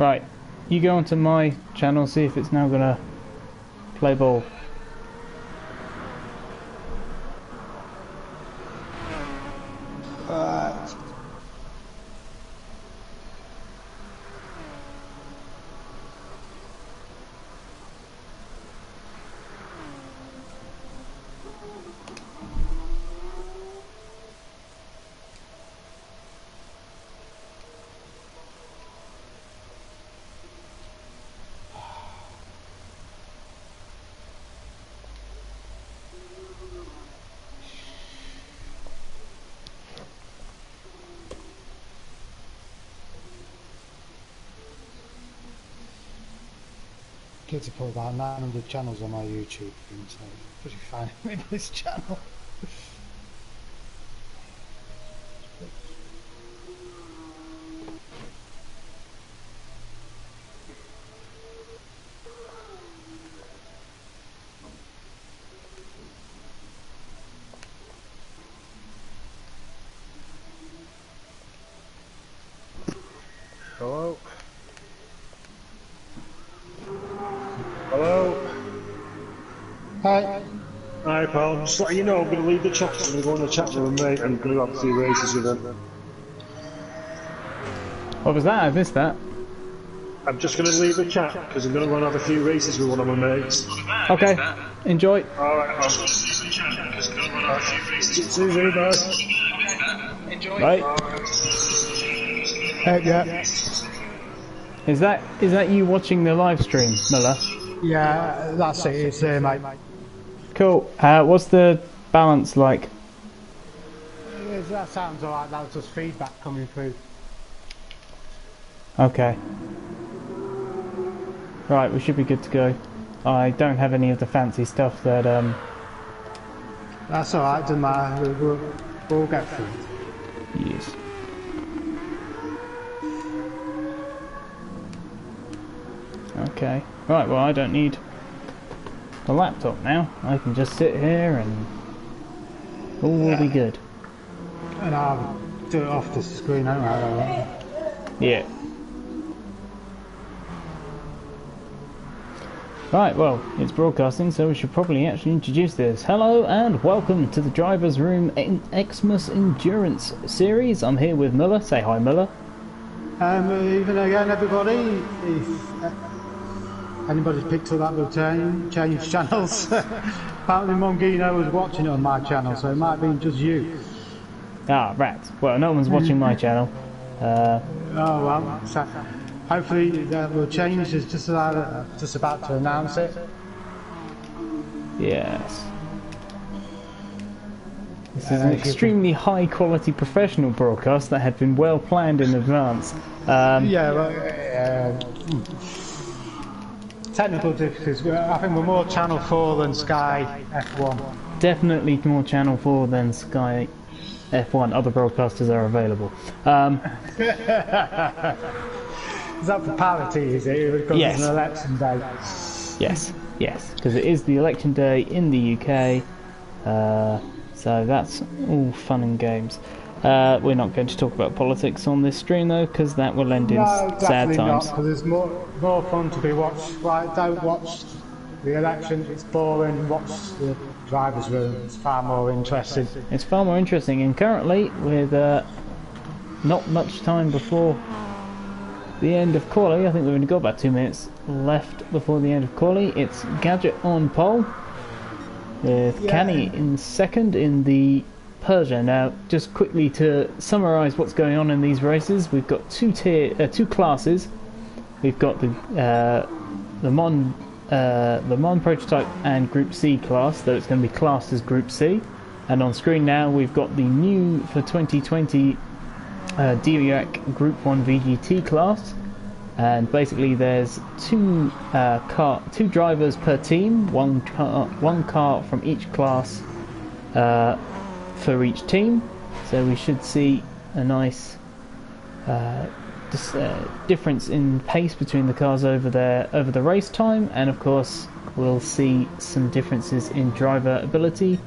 Right, you go onto my channel, see if it's now gonna play ball. Kids have put about 900 channels on my YouTube thing, so it's pretty fine with this channel. Hello? Hello? Hi. Hi pal, just letting you know I'm going to leave the chat, I'm going to go on the chat with a mate and going to have a few races with him. What was that? I missed that. I'm just going to leave the chat because I'm going to go and have a few races with one of my mates. Okay, enjoy. Alright pal. See you soon, bye. Enjoy. Right. Yeah. Is that you watching the live stream, Miller? Yeah, that's it. It's there, mate. Cool. What's the balance like? That sounds alright. That was just feedback coming through. Okay. Right, we should be good to go. I don't have any of the fancy stuff that That's alright. Doesn't matter. We'll get through it. Yes. Okay. Right, well I don't need the laptop now. I can just sit here and all will be good. And I'll do it off the screen anyway. Yeah. Right, well, it's broadcasting, so we should probably actually introduce this. Hello and welcome to the Driver's Room Xmas Endurance series. I'm here with Muller. Say hi, Muller. Even again, everybody. If anybody's picked up that, we'll change channels. Apparently Mongino was watching it on my channel, so it might be just you. Ah, right. Well, no one's watching my channel. Oh well, so hopefully that will change. It's just about to announce it. Yes. This is an extremely high quality professional broadcast that had been well planned in advance. Yeah, well, technical difficulties. I think we're more Channel 4 than Sky F1. Definitely more Channel 4 than Sky F1. Other broadcasters are available. Is that for parity, is it? Because yes. It's an election day. Yes, yes, because it is the election day in the UK. So that's all fun and games. We're not going to talk about politics on this stream though, because that will end in sad times. Because it's more fun to be watched. Right, don't watch the election. It's boring. Watch the Driver's Room. It's far more interesting. It's far more interesting, and currently with not much time before the end of quali, I think we've only got about 2 minutes left before the end of quali. It's Gadget on pole, with Canny in second in the Persia. Now, just quickly to summarise what's going on in these races, we've got two classes. We've got the Mon prototype and Group C class, though it's going to be classed as Group C. And on screen now, we've got the new for 2020 DRXE Group 1 VGT class. And basically there's two drivers per team, one car from each class for each team. So we should see a nice difference in pace between the cars over the race time, and of course we'll see some differences in driver ability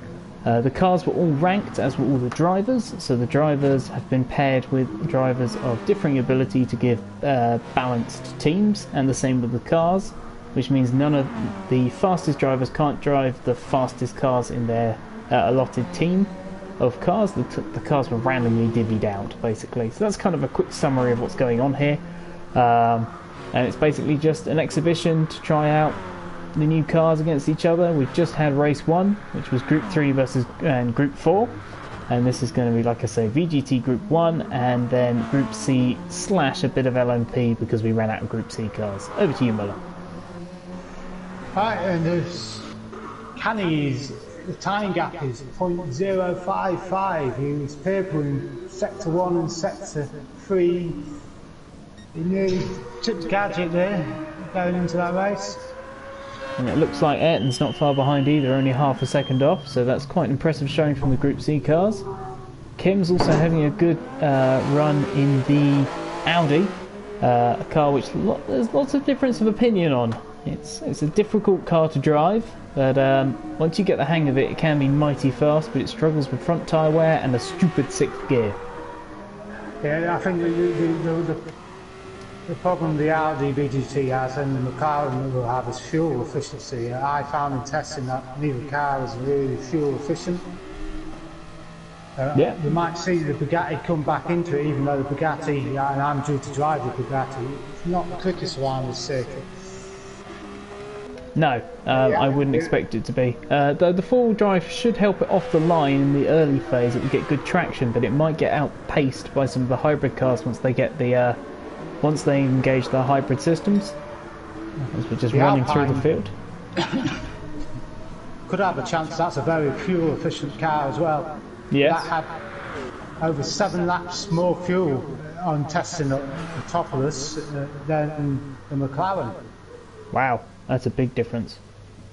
The cars were all ranked, as were all the drivers, so the drivers have been paired with drivers of differing ability to give balanced teams, and the same with the cars, which means none of the fastest drivers can't drive the fastest cars in their allotted team of cars. The cars were randomly divvied out, basically. So that's kind of a quick summary of what's going on here. And it's basically just an exhibition to try out the new cars against each other. We've just had race 1, which was Group 3 versus Group 4. And this is going to be, like I say, VGT Group 1 and then Group C / a bit of LMP because we ran out of Group C cars. Over to you, Muller. Right, and there's Canny's, the time gap is 0.055. He was purple in Sector 1 and Sector 3. He nearly took Gadget there, going into that race. And it looks like Ayrton's not far behind either, only half a second off, so that's quite an impressive showing from the Group C cars. Kim's also having a good run in the Audi, a car which there's lots of difference of opinion on. It's a difficult car to drive, but once you get the hang of it, it can be mighty fast, but it struggles with front tyre wear and a stupid 6th gear. Yeah, I think the problem the Audi VGT has and the McLaren will have is fuel efficiency. I found in testing that neither car is really fuel efficient. Yeah. You might see the Bugatti come back into it, even though the Bugatti, and I'm due to drive the Bugatti, it's not the quickest around the circuit. No, I wouldn't expect it to be. Though the four-wheel drive should help it off the line in the early phase. It will get good traction, but it might get outpaced by some of the hybrid cars once they get the once they engage their hybrid systems. As we're just running through the field. Could have a chance. That's a very fuel-efficient car as well. Yes. That had over 7 laps more fuel on testing at the top of us than the McLaren. Wow. That's a big difference.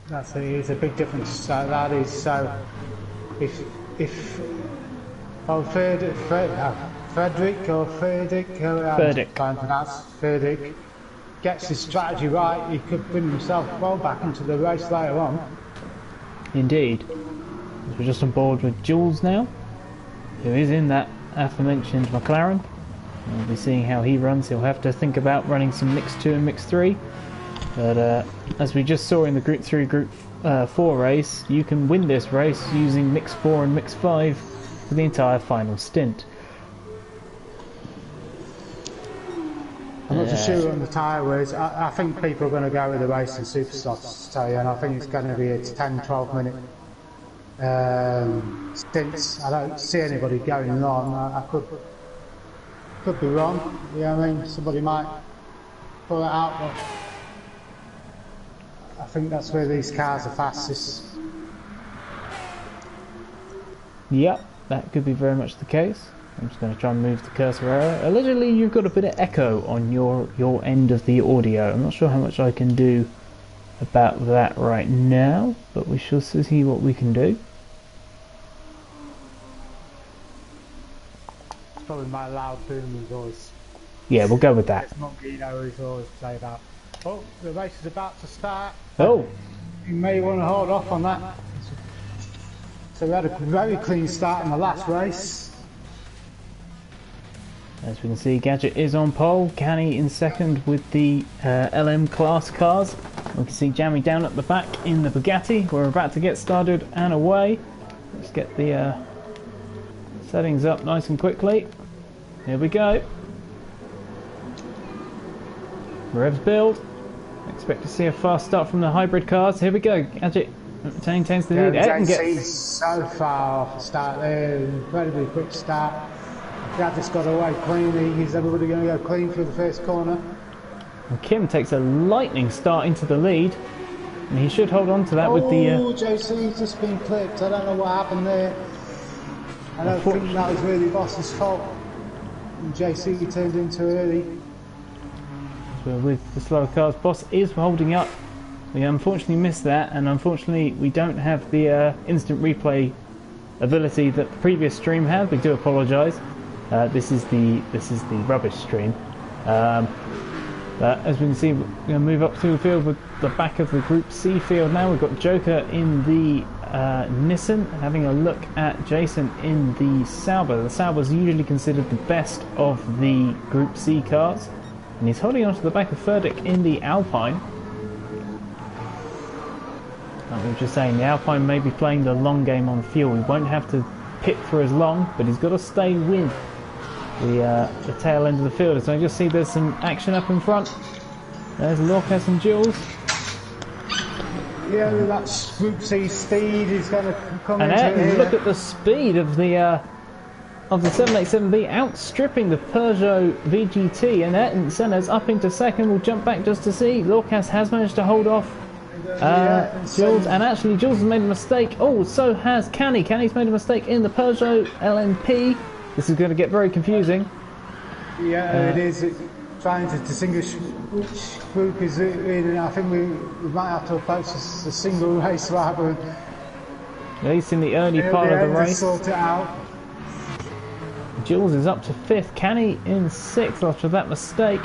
It's a big difference. So that is so. If Frederick gets his strategy right, he could bring himself well back into the race later on. Indeed. We're just on board with Jules now, who is in that aforementioned McLaren. We'll be seeing how he runs. He'll have to think about running some Mix 2 and Mix 3. But as we just saw in the Group 3, Group 4 race, you can win this race using Mix 4 and Mix 5 for the entire final stint. I'm not too sure on the tyre weighs. I think people are going to go with the racing superstocks to tell you, and I think it's going to be a 10-12 minute stints. I don't see anybody going long. I could be wrong. You know what I mean? Somebody might pull it out, but I think that's where these cars are fastest. Yep, that could be very much the case. I'm just going to try and move the cursor around. Allegedly, you've got a bit of echo on your end of the audio. I'm not sure how much I can do about that right now, but we shall see what we can do. It's probably my loud booming voice. Yeah, we'll go with that. Mongino is always say that. Oh, the race is about to start. Oh! You may want to hold off on that. So we had a very clean start in the last race. As we can see, Gadget is on pole, Canny in second with the LM class cars. We can see Jammy down at the back in the Bugatti. We're about to get started and away. Let's get the settings up nice and quickly. Here we go. Revs build. Expect to see a fast start from the hybrid cars. Here we go. Gadget maintains the lead. JC's so far off the start there. Incredibly quick start. Gadget's got away cleanly. Is everybody going to go clean through the first corner? And Kim takes a lightning start into the lead. And he should hold on to that with the... Oh, JC's just been clipped. I don't know what happened there. I don't think that was really Boss's fault. And JC turned into early. So with the slower cars, Boss is holding up. We unfortunately missed that, and unfortunately we don't have the instant replay ability that the previous stream had. We do apologise. This is the rubbish stream. But as we can see, we're going to move up through the field with the back of the Group C field now. We've got Joker in the Nissan, having a look at Jason in the Sauber. The Sauber is usually considered the best of the Group C cars, and he's holding on to the back of Furdick in the Alpine. Like we were just saying, the Alpine may be playing the long game on fuel. He won't have to pit for as long, but he's got to stay with the tail end of the field. So I just see there's some action up in front. There's Lorcas and Jules. Yeah, that Group C speed is going to come and into here. Look at the speed of the 787B outstripping the Peugeot VGT, and Ayrton Senna's up into second. We'll jump back just to see. Lorcas has managed to hold off Jules, and actually Jules has made a mistake. Oh, so has Canny. Canny's made a mistake in the Peugeot LMP. This is going to get very confusing. Yeah, it is. Trying to distinguish which group is in, and I think we might have to approach this a single race rather than at least in the early part of the race. Sort it out. Jules is up to 5th, Canny in 6th after that mistake.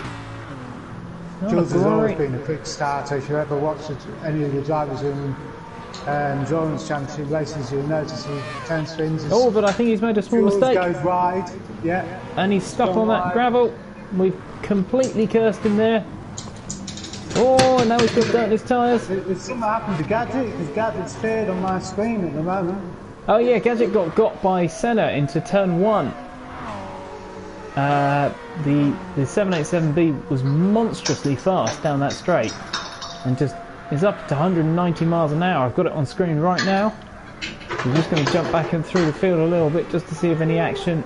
Jules has always been a quick starter. If you ever watched any of the drivers in Endurance Championship races, you'll notice he turns things. Oh, but I think he's made a small mistake. Goes wide, yeah. And he's stuck on that gravel. We've completely cursed him there. Oh, and now he's got dirt in his tyres. It's something happened to Gadget, because Gadget's third on my screen at the moment. Oh yeah, Gadget got by Senna into turn 1. The 787B was monstrously fast down that straight, and just is up to 190 miles an hour. I've got it on screen right now. I'm just going to jump back and through the field a little bit just to see if any action.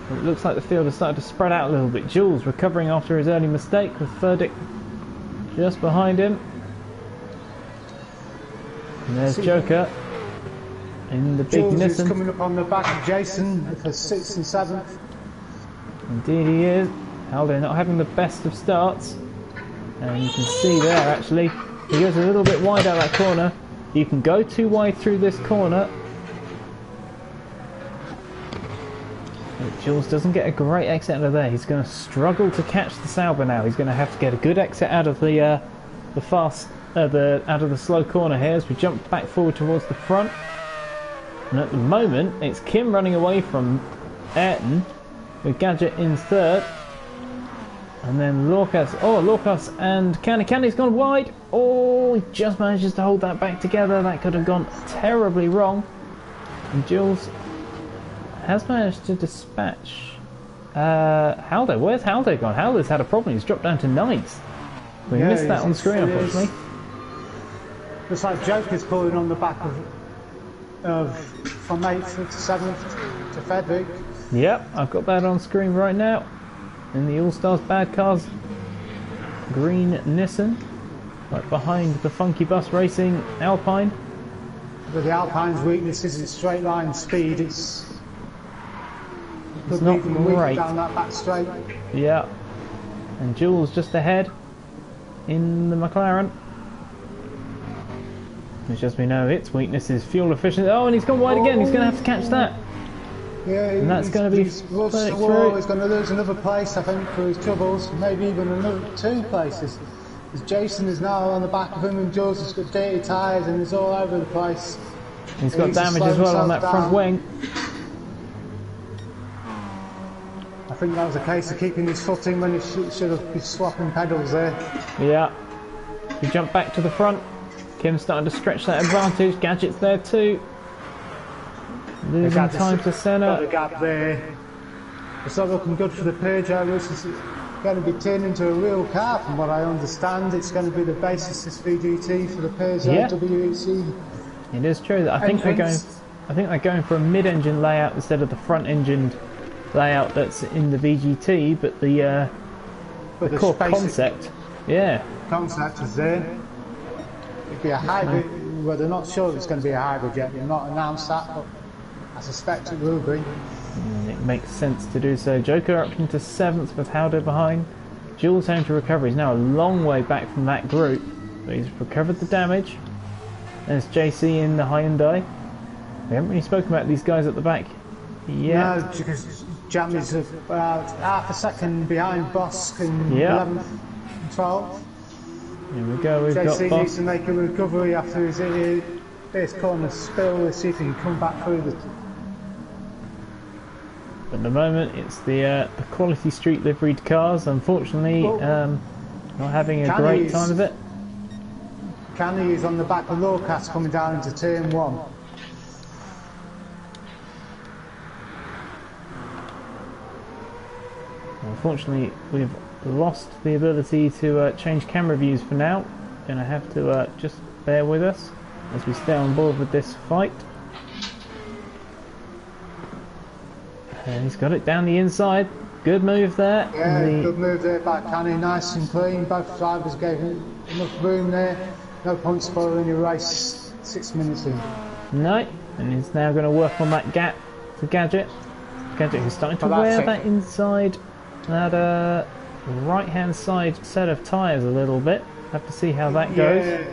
It looks like the field has started to spread out a little bit. Jules recovering after his early mistake, with Furdick just behind him. And there's Joker in the big Jules Nissan. is coming up on the back of Jason for 6th and 7th. Indeed he is. Haldo not having the best of starts. And you can see there actually, he goes a little bit wide out that corner. You can go too wide through this corner. But Jules doesn't get a great exit out of there. He's going to struggle to catch the Sauber now. He's going to have to get a good exit out of the slow corner here as we jump back forward towards the front. And at the moment, it's Kim running away from Ayrton, with Gadget in 3rd. And then Lorcas. Oh, Lorcas and Canny. Canny's gone wide. Oh, he just manages to hold that back together. That could have gone terribly wrong. And Jules has managed to dispatch Haldo. Where's Haldo gone? Haldo's had a problem. He's dropped down to 9th. We missed that on screen, unfortunately. Looks like Joker's pulling on the back of from 8th to 7th to Frederick. Yep, I've got that on screen right now. In the All-Stars Bad Cars green Nissan, right behind the Funky Bus Racing Alpine. But the Alpine's weakness isn't straight line speed, it's not great down that back straight. Yeah, and Jules just ahead in the McLaren. It's just we know its weakness is fuel efficiency. Oh, and he's gone wide again. He's going to have to catch that. Yeah, and that's going to be he's going to lose another place, I think, for his troubles. Maybe even another 2 places. As Jason is now on the back of him, and Jules has got dirty tyres and he's all over the place. He's got damage as well on that front wing. I think that was a case of keeping his footing when he should have been swapping pedals there. Yeah. We jump back to the front. Kim's starting to stretch that advantage. Gadget's there too. Losing time to Senna. Got a gap there. It's not looking good for the Peugeot, which is going to be turned into a real car from what I understand. It's going to be the basis of VGT for the Peugeot WEC. It is true. I think they're going for a mid-engine layout instead of the front-engined layout that's in the VGT, but the core concept, concept is there. It'd be a hybrid. Well, they're not sure it's going to be a hybrid yet. They've not announced that, but I suspect it will be. It makes sense to do so. Joker up into 7th with Haldo behind. Jules home to recover. He's now a long way back from that group, but he's recovered the damage. There's JC in the Hyundai. We haven't really spoken about these guys at the back yet. No, because Jamie's about half a second behind Bosk in 11th and 12th. Here we go, we've JC got Bosk. needs to make a recovery after his first corner spill. Let's see if he can come back through the... At the moment, it's the quality street liveried cars. Unfortunately, not having a great time of it. Canny is on the back of Lowcast coming down into turn 1. Unfortunately, we've lost the ability to change camera views for now. Gonna have to just bear with us as we stay on board with this fight. And he's got it down the inside. Good move there. Yeah, good move there by Canny. Nice and clean. Both drivers gave him enough room there. No point spoiling your race 6 minutes in. No, and he's now going to work on that gap for Gadget. Gadget who's starting to wear that inside, that right hand side set of tyres a little bit. Have to see how that goes. Yeah.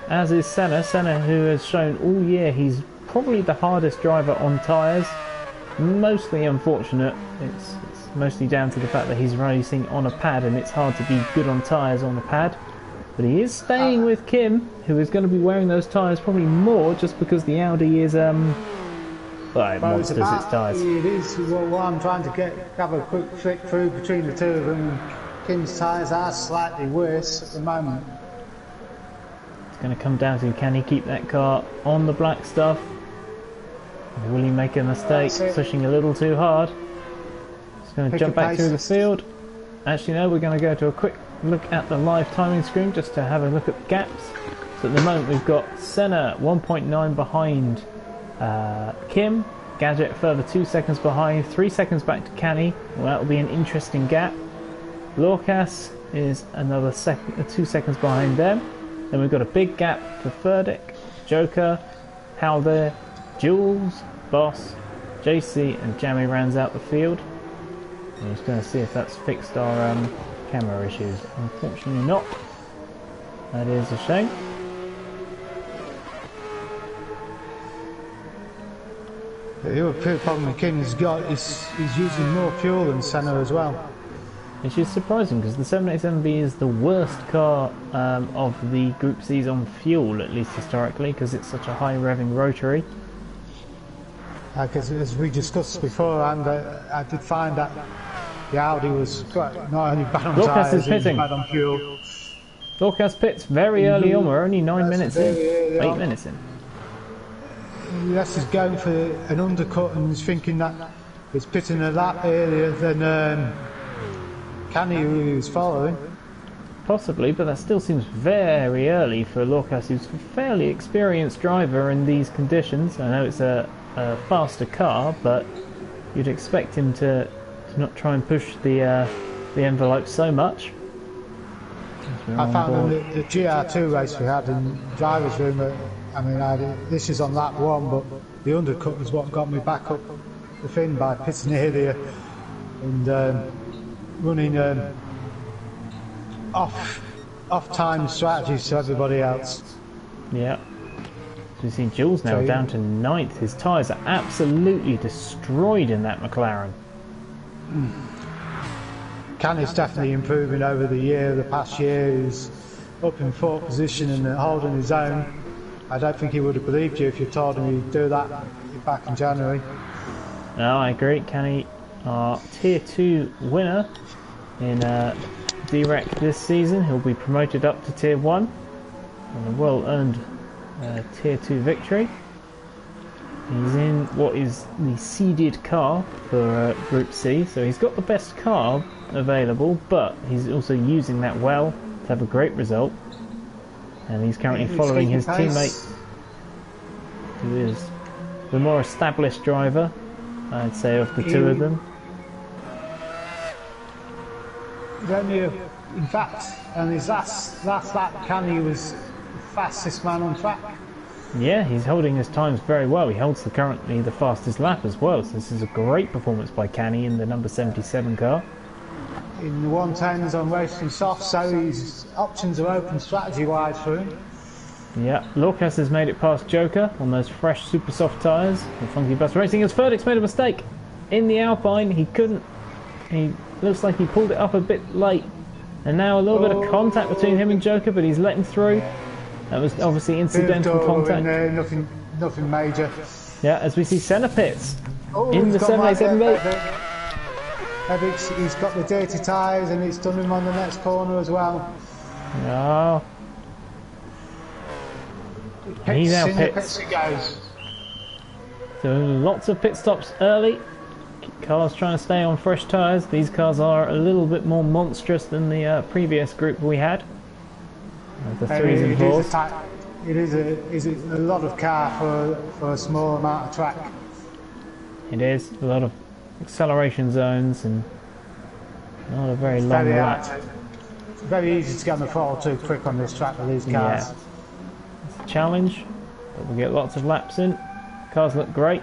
As is Senna. Senna, who has shown all year he's probably the hardest driver on tyres. Mostly unfortunate. It's mostly down to the fact that he's racing on a pad and it's hard to be good on tyres on a pad. But he is staying with Kim, who is going to be wearing those tyres probably more just because the Audi is well, it monsters its tyres. It is. Well, I'm trying to have a quick flick through between the two of them. Kim's tyres are slightly worse at the moment. It's going to come down to, can he keep that car on the black stuff? Or will he make a mistake, pushing a little too hard? He's going to jump back through the field. Actually no, we're going to go to a quick look at the live timing screen just to have a look at the gaps. So at the moment we've got Senna 1.9 behind Kim, Gadget further 2 seconds behind, 3 seconds back to Canny. Well, that will be an interesting gap. Lorcas is another 2 seconds behind them. Then we've got a big gap for Furdick, Joker, Halder, Jules, Boss, JC and Jammy rounds out the field. I'm just going to see if that's fixed our camera issues. Unfortunately not. That is a shame. The other problem McKinnon's got is he's using more fuel than Senna as well. Which is surprising because the 787B is the worst car of the Group C's on fuel, at least historically, because it's such a high revving rotary. Because as we discussed before, and I did find that the Audi was not only bad on tyres, it was bad on fuel. Lorcas pits very early on, we're only 9 minutes in, 8 minutes in. Yes, he's going for an undercut and he's thinking that he's pitting a lap earlier than Canny, who was following. Possibly, but that still seems very early for Lorcas, who's a fairly experienced driver in these conditions. I know it's a faster car, but you'd expect him to not try and push the envelope so much. I found in the GR2 race we had in the driver's room, this is on lap 1, but the undercut was what got me back up the thing by pitting earlier and running off-time strategies to everybody else. Yeah. We've seen Jules now down to 9th. His tyres are absolutely destroyed in that McLaren. Canny's definitely improving over the past year. He's up in 4th position and holding his own. I don't think he would have believed you if you told him he'd do that back in January. No, I agree. Canny, our Tier 2 winner in DRXE this season. He'll be promoted up to Tier 1 and a well-earned Tier 2 victory. He's in what is the seeded car for Group C, so he's got the best car available, but he's also using that well to have a great result. And he's currently following his teammate, who is the more established driver, I'd say, of the two of them. In fact, and his last lap, Canny was the fastest man on track. Yeah, he's holding his times very well. He holds currently the fastest lap as well, so this is a great performance by Canny in the number 77 car. In the 110s on racing soft, so his options are open strategy-wise for him. Yeah, Lorcas has made it past Joker on those fresh super soft tyres. The Funky Bus Racing, as Furdick's made a mistake in the Alpine. He looks like he pulled it up a bit late. And now a little bit of contact between him and Joker, but he's let him through. That was obviously Bit of incidental Doro in contact. there, nothing major. Yeah, as we see Senna pits Oh, in the 787B. He's got the dirty tyres and it's done him on the next corner as well. Oh. He's out pits. He goes. So lots of pit stops early. Cars trying to stay on fresh tyres. These cars are a little bit more monstrous than the previous group we had. The 3s and 4s. It is a lot of car for a small amount of track. It is a lot of acceleration zones and not a very long lap. It's very easy to get on the throttle too quick on this track with these cars. Yeah. It's a challenge, but we get lots of laps in. Cars look great.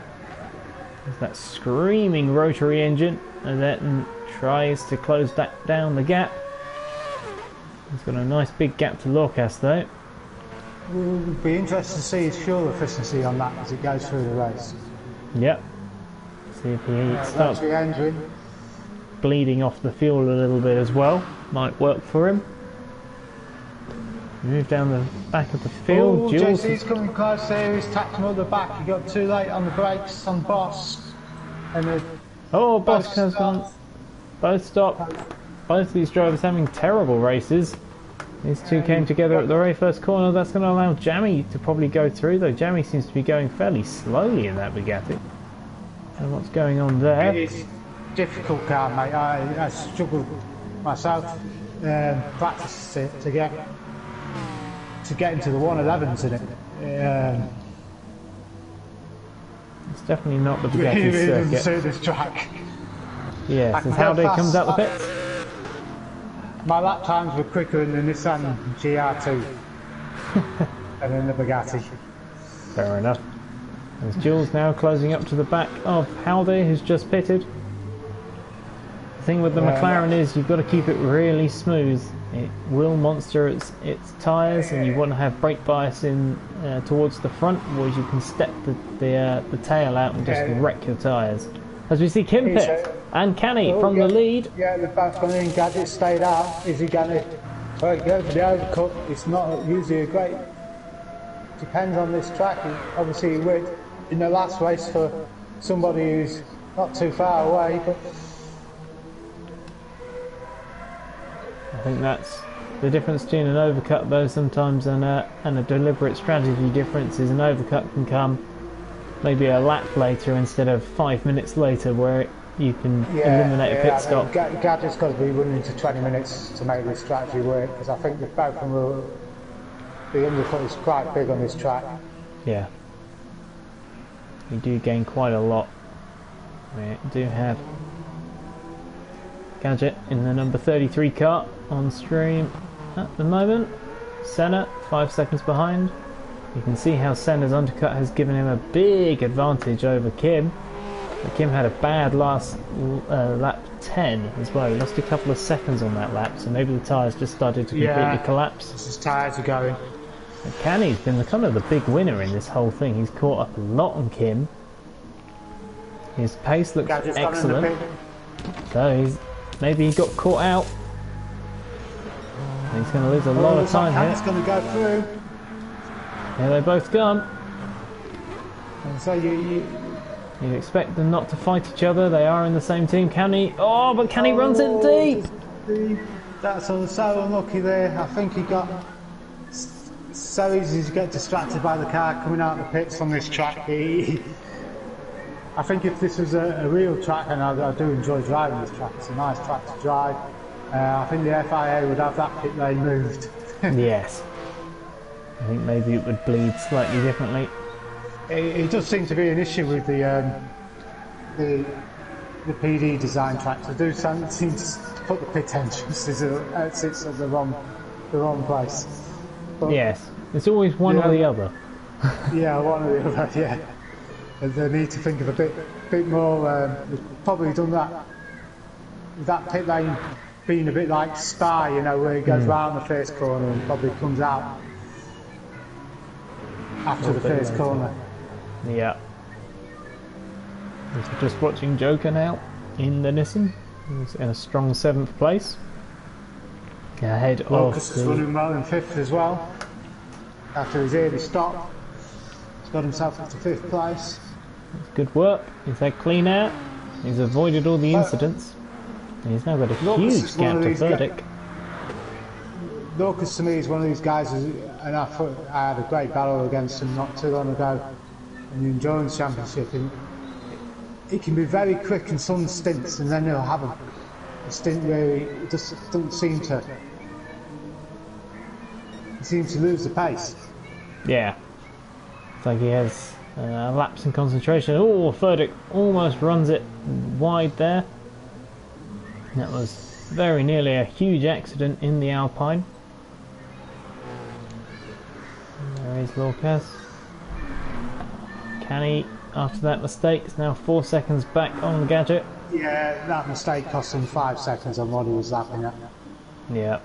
There's that screaming rotary engine, and then tries to close that down the gap. He's got a nice big gap to Lorcas though. We'll be interested to see his fuel efficiency on that as it goes through the race. Yep. See if he starts engine. bleeding off the fuel a little bit as well. Might work for him. Move down the back of the field. Oh, Jules JC's coming close there. He's tapped him at the back. He got too late on the brakes on Boss. And oh, Boss has gone. Both stop. Both of these drivers having terrible races. These two came together at the very first corner. That's going to allow Jammy to probably go through, though Jammy seems to be going fairly slowly in that Bugatti. And what's going on there? It is a difficult car, mate. I struggled myself practice to get into the 111s in it. It's definitely not the Really Bugatti doesn't circuit. suit this track. Yes, as Howdy comes out the pits. My lap times were quicker in the Nissan GR2 and in the Bugatti. Fair enough. There's Jules now closing up to the back of Howdy, who's just pitted. The thing with the McLaren is you've got to keep it really smooth. It will monster its tyres, and you want to have brake bias in towards the front, whereas you can step the tail out and just wreck your tyres. As we see Kim pit and Canny from the lead. Yeah, they've both gone in. Gadget stayed out. Is he going to go for the overcut? It's not usually a great. Depends on this track. Obviously, he went in the last race for somebody who's not too far away. But I think that's the difference between an overcut, though, sometimes, and a deliberate strategy difference is an overcut can come maybe a lap later instead of 5 minutes later, where you can eliminate a pit stop. Gadget's got to be running to 20 minutes to make this strategy work, because I think that both of them will. The undercut is quite big on this track. Yeah. You do gain quite a lot. We do have Gadget in the number 33 car on stream at the moment. Senna 5 seconds behind. You can see how Senna's undercut has given him a big advantage over Kim. But Kim had a bad last lap 10 as well. He lost a couple of seconds on that lap, so maybe the tyres just started to completely collapse. His tyres are going. Canny's been kind of the big winner in this whole thing. He's caught up a lot on Kim. His pace looks excellent. So maybe he got caught out. He's going to lose a lot of time here. He's going to go through. Here they both gone. And so you'd expect them not to fight each other. They are in the same team. Canny, but Canny runs it deep. That's so unlucky there. I think he got so easy to get distracted by the car coming out of the pits on this track. I think if this was a real track, and I do enjoy driving this track, it's a nice track to drive. I think the FIA would have that pit lane moved. Yes. I think maybe it would bleed slightly differently. It does seem to be an issue with the PD design tracks. They do seem to put the pit entrances at the wrong place. But, yes, it's always one or the other. Yeah, one or the other. Yeah, and they need to think of a bit more. They've probably done that. That pit lane being a bit like Spa, where it goes round the first corner and probably comes out after the first corner. Yeah. We're just watching Joker now in the Nissan. He's in a strong 7th place. Ahead Lucas of is running well in 5th as well. after his early stop. He's got himself up to 5th place. That's good work. He's had clean out. He's avoided all the incidents. And he's now got a huge gap to Verdict. Lucas to me is one of these guys, and I had a great battle against him not too long ago in the Endurance Championship. And he can be very quick in some stints, and then he'll have a stint where he just doesn't seem to. He seems to lose the pace. Yeah. It's like he has a lapse in concentration. Oh, Verdict almost runs it wide there. That was very nearly a huge accident in the Alpine. There is Lucas. Can he, after that mistake, is now 4 seconds back on Gadget. Yeah, that mistake cost him 5 seconds on what he was lapping at. Yeah,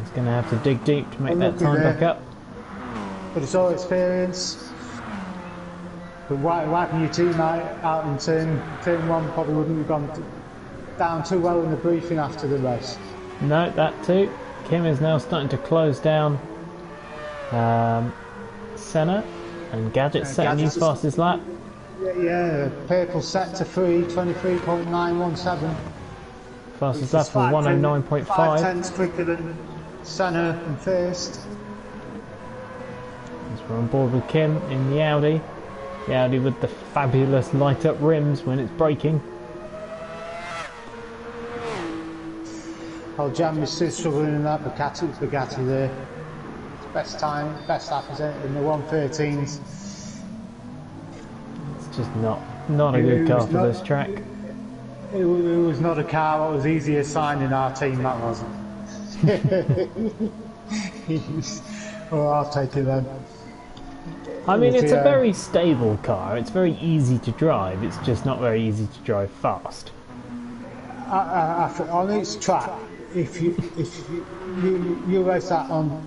he's going to have to dig deep to make that time back up. But it's all experience. But wiping your teammate out in turn 1 probably wouldn't have gone down too well in the briefing after the race. No, that too. Kim is now starting to close down Senna, and Gadget's setting his fastest lap. Yeah, purple set to 23.917. Fastest lap for 109.5. 5 tenths quicker than Senna in first. As we're on board with Kim in the Audi. The Audi with the fabulous light up rims when it's braking. Old Jam is still struggling in that Bugatti there. Best time, best lap is in the 113s. It's just not a good car for this track. It was not a car that was easy assigned in our team, that wasn't. Well, I'll take it then. I mean, it's a very stable car. It's very easy to drive. It's just not very easy to drive fast. On its track, if you race that on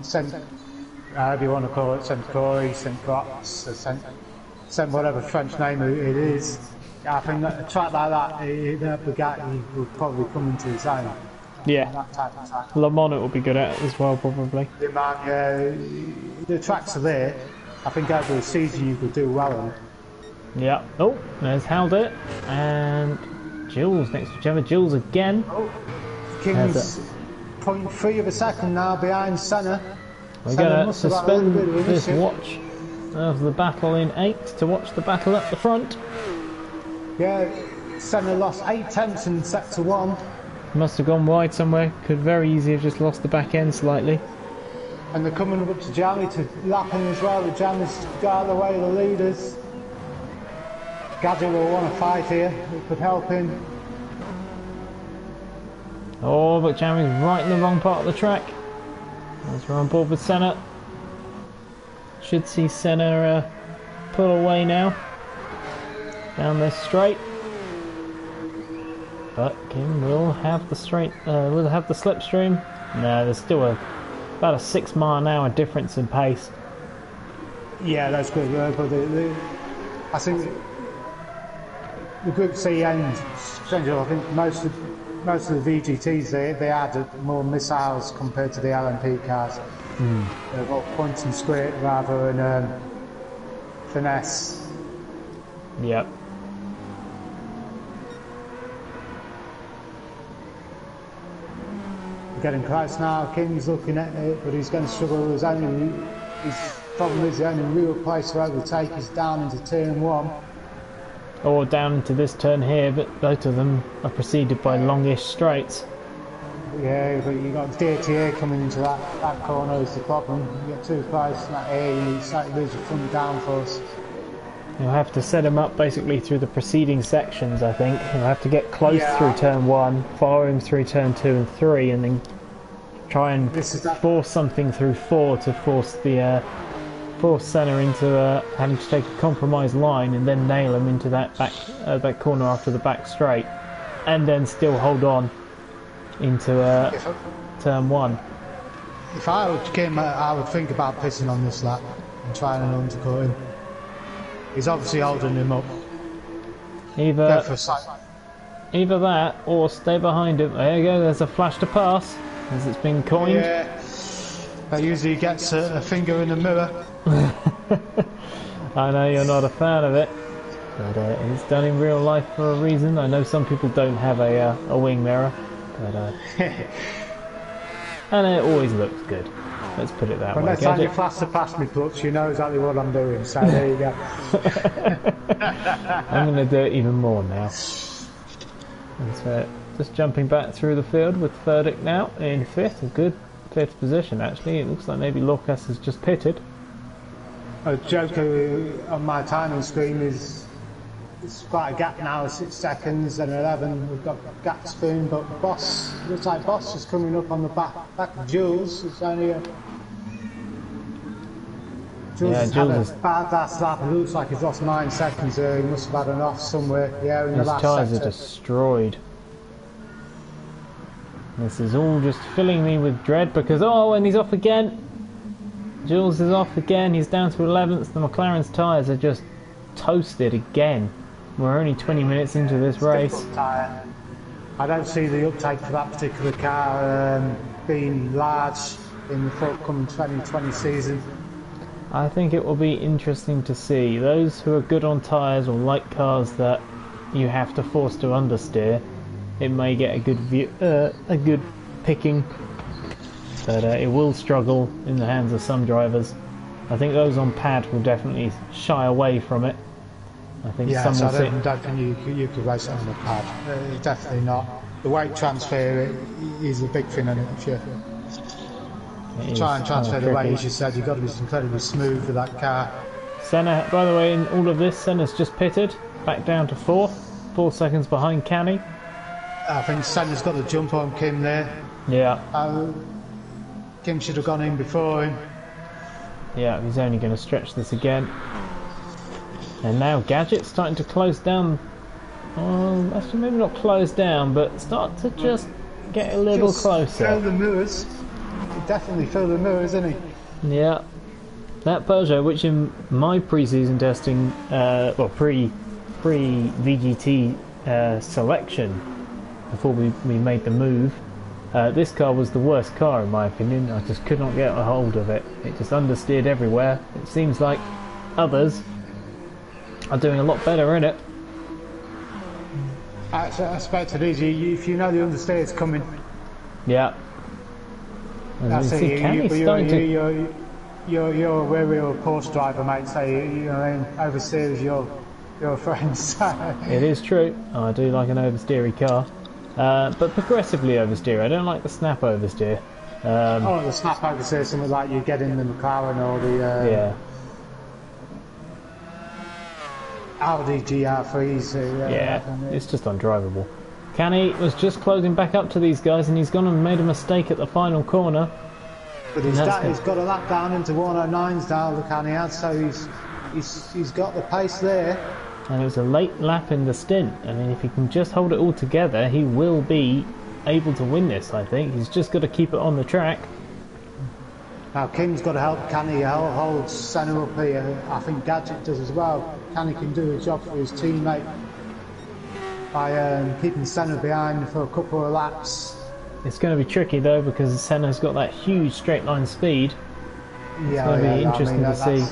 however you want to call it, Saint Corey, Saint Croix, Saint whatever French name it is, I think that a track like that, that Bugatti would probably come into its own. Yeah, that type of track. Le Mans it will be good at as well, probably. Le Mans, the tracks are there. I think over the season you could do well on it. Yeah. Oh, there's Halder and Jules next to each other. Jules again. Oh, King's 0.3 of a second now behind Senna. We're going to suspend this watch of the battle in 8 to watch the battle at the front. Yeah, Senna lost 8 tenths in sector 1. Must have gone wide somewhere. Could very easily have just lost the back end slightly. And they're coming up to Jamie to lap him as well. The Jamie's got out of the way of the leaders. Gadget will want to fight here. It could help him. Oh, but Jamie's right in the wrong part of the track. As we're on board with Senna. Should see Senna pull away now. Down this straight. But Kim will have the slipstream. No, there's still about a 6 mile an hour difference in pace. Yeah, that's good. But I think the Group C end, strangely, I think most of the VGTs they add more missiles compared to the LMP cars. They've got point and squirt rather than finesse. Yep. Getting close now. King's looking at it, but he's going to struggle. His problem is the only real place to overtake is down into turn 1. Or down into this turn here, but both of them are preceded by longish straights. Yeah, but you got DRXE coming into that corner is the problem. You get too close to that area, you start to lose your front downforce. You'll have to set them up basically through the preceding sections, I think. You'll have to get close through turn 1, follow him through turn 2 and 3, and then try and force something through 4 to force Senna into having to take a compromise line and then nail him into that back corner after the back straight, and then still hold on into turn 1. If I were Kim, I would think about pissing on this lap and trying an undercut him. He's obviously holding him up. Either that or stay behind him. There you go, there's a flash to pass as it's been coined. Yeah. That usually gets a finger in the mirror. I know you're not a fan of it, but it's done in real life for a reason. I know some people don't have a wing mirror, but and it always looks good. Let's put it that way. Next time you plaster past me, Clutch, you know exactly what I'm doing, so there you go. I'm going to do it even more now. And so, just jumping back through the field with Furtick now in 5th, a good 5th position actually. It looks like maybe Lorcas has just pitted. A joke on my timing screen is it's quite a gap now, 6 seconds and 11. We've got gap spoon, but Boss, looks like Boss is coming up on the back of Jules. It's only a... Jules has had a bad last lap. It looks like he's lost 9 seconds there. He must have had an off somewhere. Yeah, in the last sector. His tyres are destroyed. This is all just filling me with dread because, oh, and he's off again. Jules is off again. He's down to 11th. The McLaren's tyres are just toasted again. We're only 20 minutes into this race. I don't see the uptake for that particular car being large in the forthcoming 2020 season. I think it will be interesting to see. Those who are good on tyres or like cars that you have to force to understeer, it may get a good picking, but it will struggle in the hands of some drivers. I think those on pad will definitely shy away from it. I think some will I don't think you could race it on the pad. Definitely not. The weight transfer is a big thing in it. If you try and transfer the weight, as you said, you've got to be incredibly smooth with that car. Senna, by the way, in all of this, Senna's just pitted, back down to 4th, 4 seconds behind Canny. I think Senna's got the jump on Kim there. Yeah. Kim should have gone in before him. Yeah, he's only going to stretch this again. And now Gadget's starting to close down. Actually, maybe not close down, but start to just get a little closer. Fill the mirrors. He definitely fill the mirrors, isn't he? Yeah. That Peugeot, which in my pre-season testing, pre-VGT selection, before we made the move, this car was the worst car in my opinion. I just could not get a hold of it. It just understeered everywhere. It seems like others are doing a lot better in it. I expect it is. If you know the understeer's coming. Yeah. That's it. You're a real Porsche driver, mate. So oversteer is your friend. It is true. I do like an oversteery car. But progressively oversteer. I don't like the snap oversteer. The snap oversteer, something like you get in the McLaren or the Audi GR3s. It's just undrivable. Canny was just closing back up to these guys, and he's gone and made a mistake at the final corner. But he's got a lap down into 109s now, the Canny has, so he's got the pace there. And it was a late lap in the stint. I mean, if he can just hold it all together, he will be able to win this, I think. He's just got to keep it on the track. Now, Kim's got to help Canny hold Senna up here. I think Gadget does as well. Canny can do a job for his teammate by keeping Senna behind for a couple of laps. It's going to be tricky, though, because Senna's got that huge straight line speed. It's going to be interesting to see.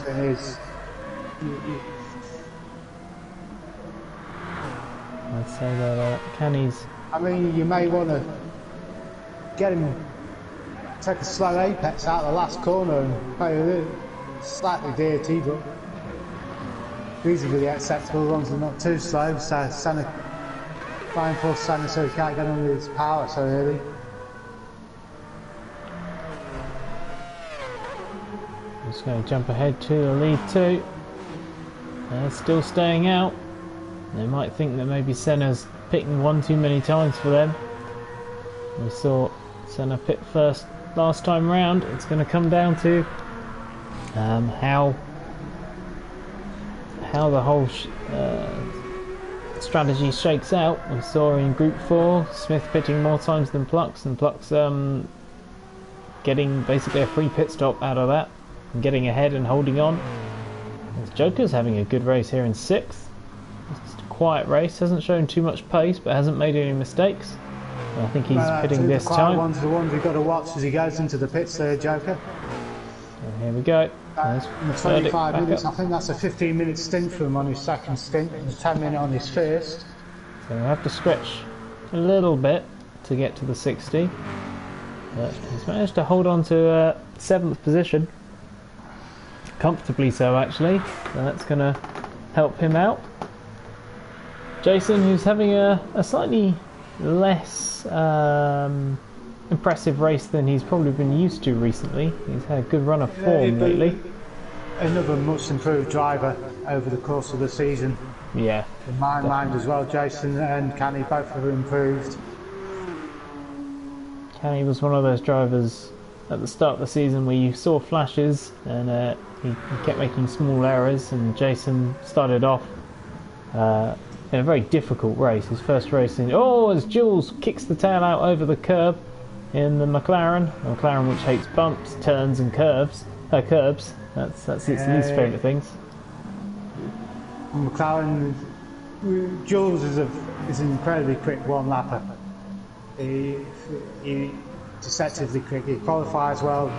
I'd say that Canny's... I mean, you may want to get him, take a slow apex out of the last corner and play a little slightly dirty, but reasonably acceptable as long as they're not too slow. So Senna, try and force Senna so he can't get under his power so early. I'm just going to jump ahead to the lead 2. They're still staying out. They might think that maybe Senna's pitting one too many times for them. We saw Senna pit first last time round. It's going to come down to how the whole strategy shakes out. We saw in Group 4 Smith pitting more times than Plux, and Plux getting basically a free pit stop out of that and getting ahead and holding on. Joker's having a good race here in 6th. It's a quiet race, hasn't shown too much pace but hasn't made any mistakes. I think he's pitting the this quiet time. ones are the ones we've got to watch as he goes into the pits there, Joker. And here we go. There's In the Verdict 25 back minutes, up. I think that's a 15-minute stint for him on his second stint, and a 10-minute on his first. So we'll have to stretch a little bit to get to the 60. But he's managed to hold on to 7th position. Comfortably so, actually. So that's going to help him out. Jason, who's having a slightly less impressive race than he's probably been used to recently. He's had a good run of form lately. Another much improved driver over the course of the season. Yeah. In my mind as well, Jason and Canny both have improved. Canny was one of those drivers at the start of the season where you saw flashes and he kept making small errors, and Jason started off in a very difficult race. His first race in... Oh, as Jules kicks the tail out over the curb in the McLaren. A McLaren which hates bumps, turns and curbs. That's its least favourite things. McLaren, Jules is an incredibly quick one-lapper. He deceptively quick. He qualifies well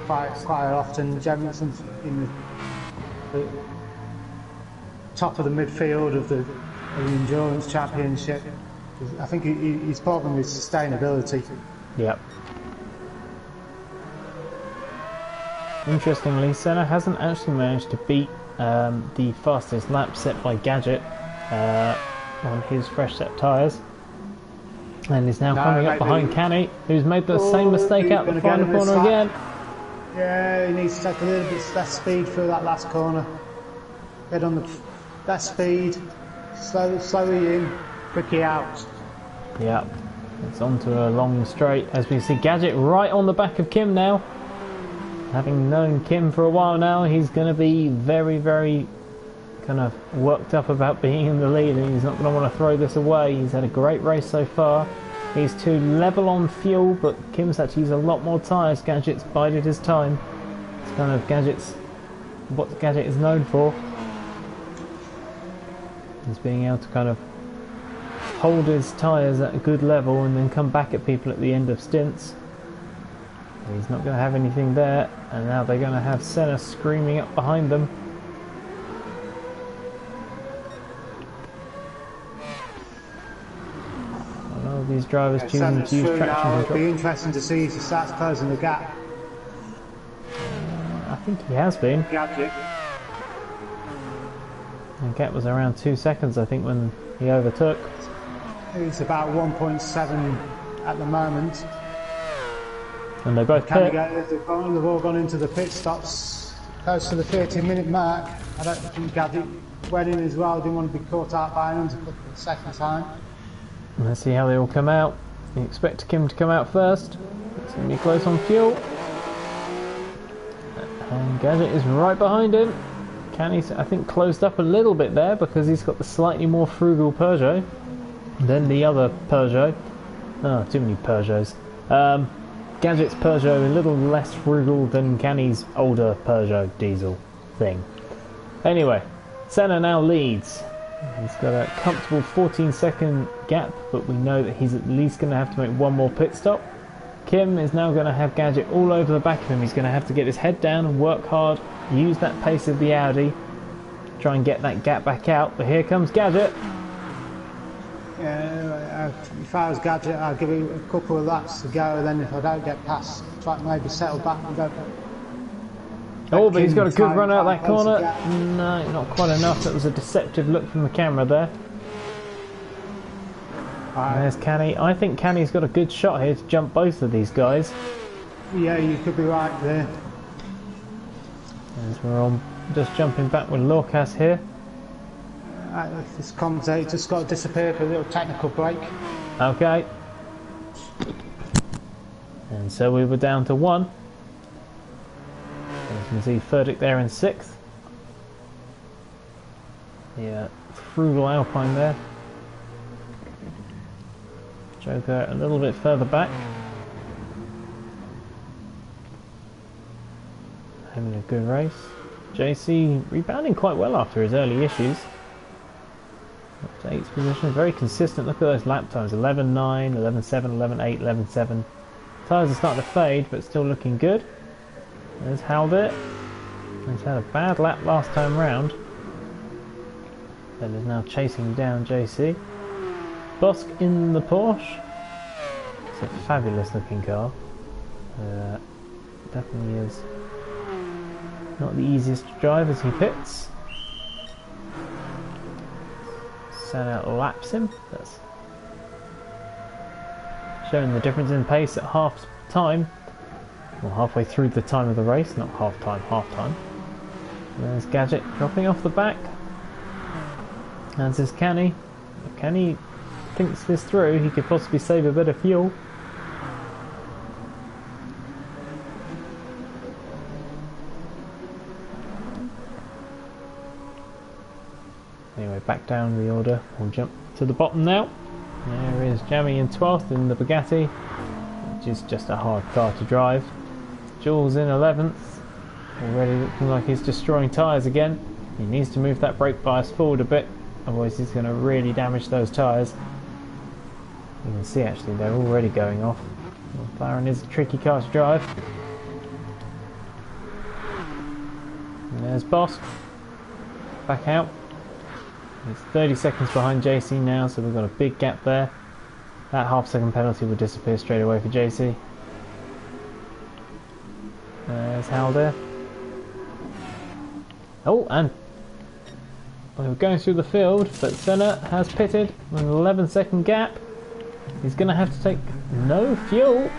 quite often. Jemison in the top of the midfield of the endurance championship. I think he's problem with sustainability. Yep. Interestingly, Senna hasn't actually managed to beat the fastest lap set by Gadget on his fresh set tyres, and is now coming up behind Canny, who's made the same mistake out the final corner again. Yeah, he needs to take a little bit less speed through that last corner. Get on the less speed, slowly in, quickly out. Yep, it's onto a long straight as we see Gadget right on the back of Kim now. Having known Kim for a while now, he's going to be very, very kind of worked up about being in the lead, and he's not going to want to throw this away. He's had a great race so far. He's too level on fuel, but Kim's had to use a lot more tyres. Gadget's bided his time. It's kind of what Gadget is known for. Is being able to kind of hold his tyres at a good level and then come back at people at the end of stints. He's not going to have anything there, and now they're going to have Senna screaming up behind them. A lot of these drivers choosing to use traction control. It'll be interesting to see if he starts closing the gap. I think he has been. Gadget. The gap was around 2 seconds, I think, when he overtook. It's about 1.7 at the moment. And they both pit. They've all gone into the pit stops close to the 30-minute mark. I don't think Gadget went in as well. Didn't want to be caught out by him for the second time. Let's see how they all come out. You expect Kim to come out first. It's going to be close on fuel. And Gadget is right behind him. Canny's, I think, closed up a little bit there because he's got the slightly more frugal Peugeot than the other Peugeot. Oh, too many Peugeots. Gadget's Peugeot a little less frugal than Canny's older Peugeot diesel thing. Anyway, Senna now leads. He's got a comfortable 14-second gap, but we know that he's at least going to have to make one more pit stop. Kim is now going to have Gadget all over the back of him. He's going to have to get his head down and work hard, use that pace of the Audi, try and get that gap back out. But here comes Gadget. Yeah, if I was Gadget, I'd give it a couple of laps to go, and then if I don't get past, try to maybe settle back and go. Oh, but he's got a good run out that corner. No, not quite enough. That was a deceptive look from the camera there. There's Canny. I think Canny's got a good shot here to jump both of these guys. Yeah, you could be right there. As we're on, just jumping back with Lorcas here. This commentator just got to disappear for a little technical break. Okay. And so we were down to 1. As you can see, Verdict there in 6th. Yeah, frugal Alpine there. Joker a little bit further back. Having a good race. JC rebounding quite well after his early issues. Up to 8th position, very consistent. Look at those lap times, 11.9, 11.7, 11.8, 11.7. Tyres are starting to fade, but still looking good. There's Halbert. He's had a bad lap last time round. But is now chasing down JC. Bosk in the Porsche. It's a fabulous looking car. Definitely is not the easiest to drive as he pits. Senna laps him. That's showing the difference in pace at half time. Well, halfway through the time of the race, not half time, half time. There's Gadget dropping off the back. And there's Canny. If Canny thinks this through, he could possibly save a bit of fuel. Anyway, back down the order. We'll jump to the bottom now. There is Jamie in 12th in the Bugatti, which is just a hard car to drive. Jules in 11th, already looking like he's destroying tyres again. He needs to move that brake bias forward a bit, otherwise he's going to really damage those tyres. You can see actually they're already going off. McLaren is a tricky car to drive. And there's Bosk, back out. He's 30 seconds behind JC now, so we've got a big gap there. That half-second penalty will disappear straight away for JC. There's Halder. Oh, and we were going through the field, but Senna has pitted with an 11-second gap. He's going to have to take no fuel.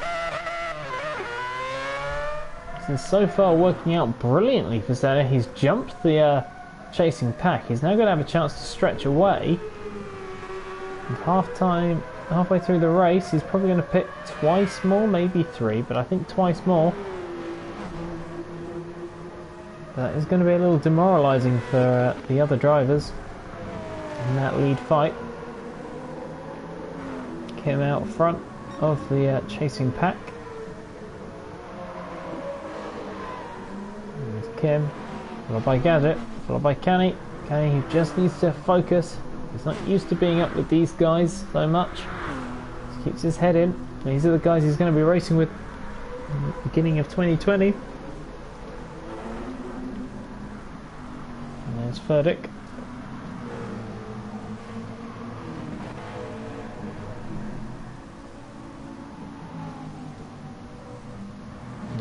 This is so far working out brilliantly for Senna. He's jumped the chasing pack. He's now going to have a chance to stretch away. And halfway through the race, he's probably going to pit twice more, maybe 3, but I think twice more. That is going to be a little demoralising for the other drivers in that lead fight. Kim out front of the chasing pack. There's Kim, followed by Gadget, followed by Canny. Canny, who just needs to focus. He's not used to being up with these guys so much. Just keeps his head in. These are the guys he's going to be racing with in the beginning of 2020. And there's Furdick.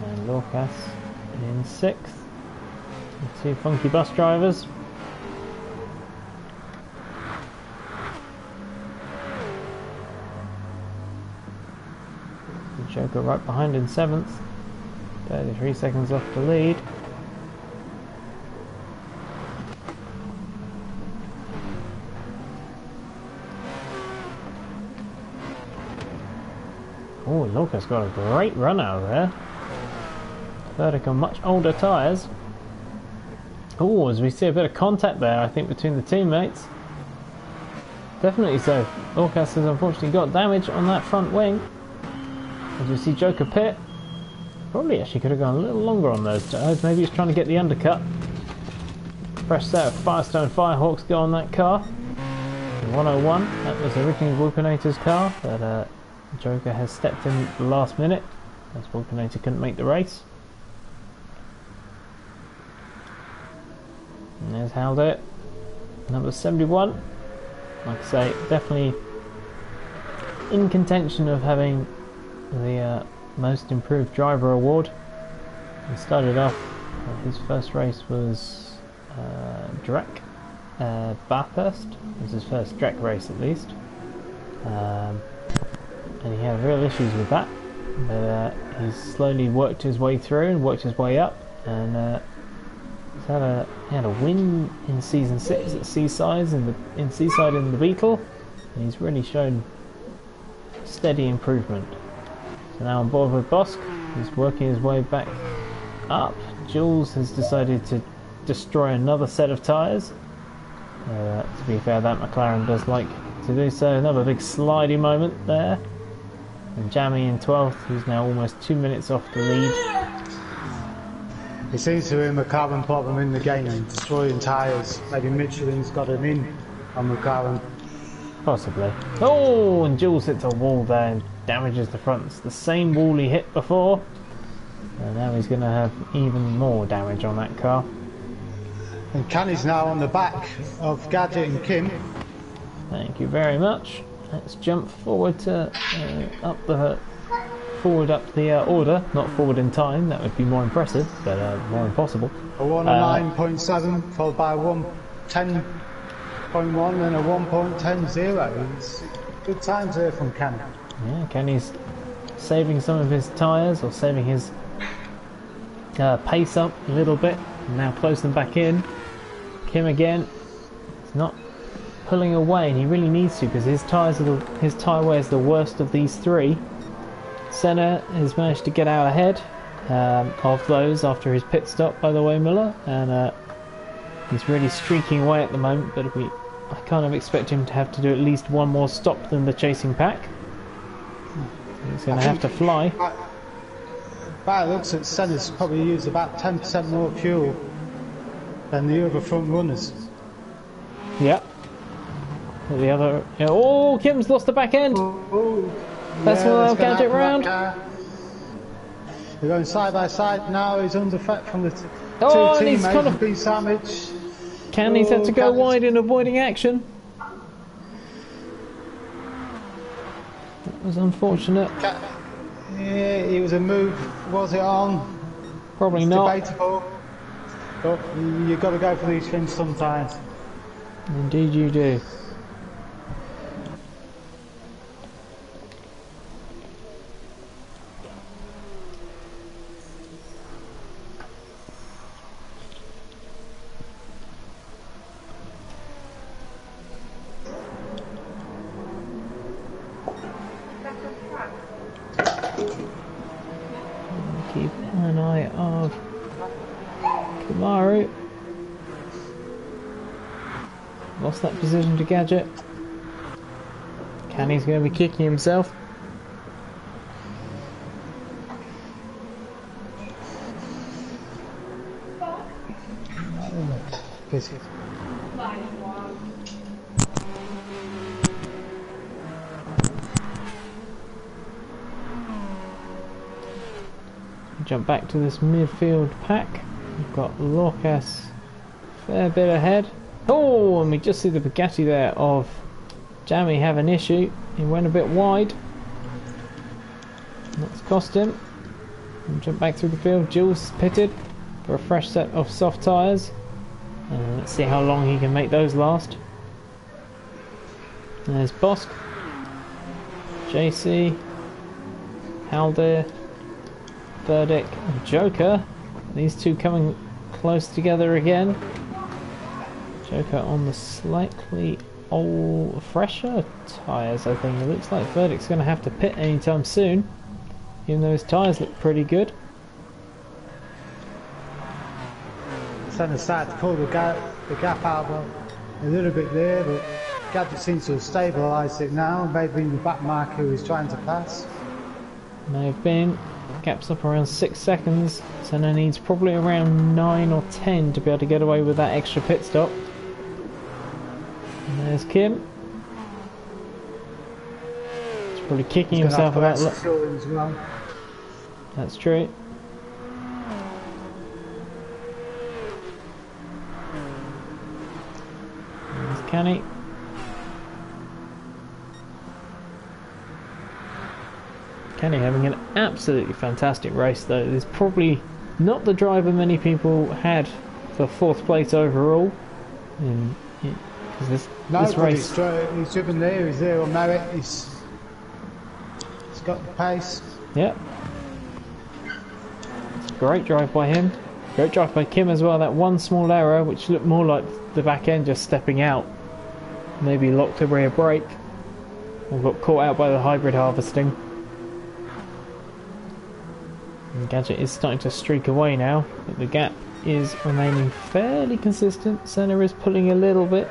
And Lorcas in 6th. Two funky bus drivers. The Joker right behind in 7th. 33 seconds off the lead. Oh, Lorca's got a great run out of there. Furdick on much older tyres. Oh, as we see a bit of contact there, I think, between the teammates. Definitely so. Lorcas has unfortunately got damage on that front wing. As we see Joker pit. Probably actually could have gone a little longer on those tyres. Maybe he's trying to get the undercut. Fresh set of Firestone Firehawks go on that car. 101, that was originally Vulcanator's car, but Joker has stepped in at the last minute as Vulcanator couldn't make the race. And there's Halder, number 71. Like I say, definitely in contention of having the most improved driver award. He started off, his first race was Drek Bathurst. It was his first Drek race at least. And he had real issues with that. But he's slowly worked his way through and worked his way up, and he had a win in season 6 at Seaside in the Beetle, and he's really shown steady improvement. So now on board with Bosk, he's working his way back up. Jules has decided to destroy another set of tyres. To be fair, that McLaren does like to do so. Another big slidey moment there. And Jamie in 12th, who's now almost 2 minutes off the lead. It seems to him a carbon problem in the game, destroying tyres. Maybe Michelin's got him in on McLaren. Possibly. Oh, and Jules hits a wall there and damages the front. It's the same wall he hit before. And now he's going to have even more damage on that car. And Canny's now on the back of Gadget and Kim. Thank you very much. Let's jump forward to up the order. Not forward in time, that would be more impressive, but more impossible. A 109.7 followed by a 110.1 and a 1.10. It's good times here from Kenny. Yeah, Kenny's saving some of his tyres, or saving his pace up a little bit. Now close them back in. Kim again. He's not pulling away, and he really needs to, because his tyre wear is the worst of these three. Senna has managed to get out ahead of those after his pit stop, by the way, Miller, and he's really streaking away at the moment, but I kind of expect him to have to do at least one more stop than the chasing pack. He's going to have to fly. By the looks at Senna's probably used about 10% more fuel than the other front runners. Yep. The other... Oh, Kim's lost the back end! That's Yeah, one Gadget round. They're going side by side now. He's under threat from the two and teammates. he's kind of been sandwiched. Candy's had to go wide in avoiding action. That was unfortunate. Yeah, it was a move. Was it on? Probably It's not. debatable. But you've got to go for these things sometimes. Indeed you do. Keep an eye of Kamaru. Lost that position to Gadget. Canny's going to be kicking himself. Busy. Jump back to this midfield pack. We've got Lorcas a fair bit ahead. Oh, and we just see the Bugatti there of Jamie have an issue. He went a bit wide. That's cost him. And jump back through the field. Jules pitted for a fresh set of soft tyres. Let's see how long he can make those last. There's Bosk, JC, Halder, Burdick and Joker. These two coming close together again. Joker on the slightly fresher tyres, I think. It looks like Burdick's going to have to pit anytime soon, even though his tyres look pretty good. Senna started to pull the gap out a little bit there, but Gadget seems to have stabilised it now. Maybe in the back marker who he's trying to pass. May have been. Gap's up around 6 seconds. Senna needs probably around 9 or 10 to be able to get away with that extra pit stop. And there's Kim. He's probably kicking himself about. Well. That's true. There's Canny. Kenny having an absolutely fantastic race though. There's probably not the driver many people had for 4th place overall. Because this race... He's driven there, he's there on merit, he's got the pace. Yep. It's a great drive by him. Great drive by Kim as well. That one small error, which looked more like the back end just stepping out. Maybe locked a rear brake. Or got caught out by the hybrid harvesting. And Gadget is starting to streak away now, but the gap is remaining fairly consistent. Senna is pulling a little bit,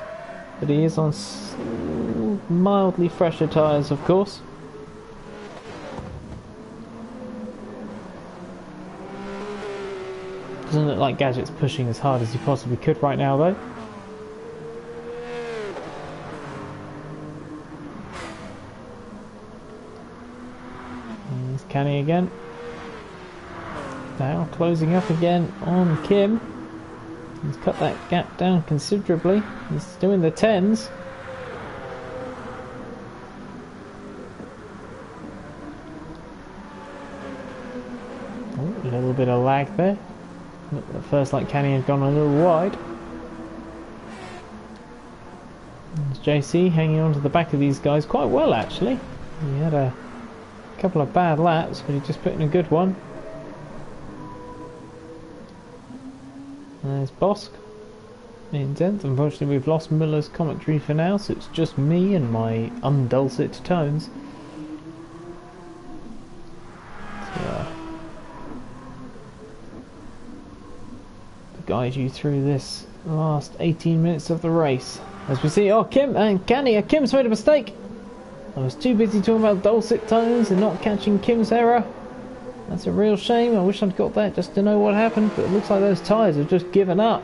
but he is on mildly fresher tyres, of course. Doesn't look like Gadget's pushing as hard as he possibly could right now, though. Kenny again. Now closing up again on Kim. He's cut that gap down considerably. He's doing the 10s. Oh, a little bit of lag there. At first, like Kenny had gone a little wide. There's JC hanging on to the back of these guys quite well, actually. He had a couple of bad laps, but he just put in a good one. There's Bosk in 10th. Unfortunately, we've lost Miller's commentary for now, so it's just me and my undulcet tones. So, to guide you through this last 18 minutes of the race. As we see, oh, Kim and Kenny, Kim's made a mistake. I was too busy talking about dulcet tones and not catching Kim's error. That's a real shame. I wish I'd got that just to know what happened, but it looks like those tyres have just given up.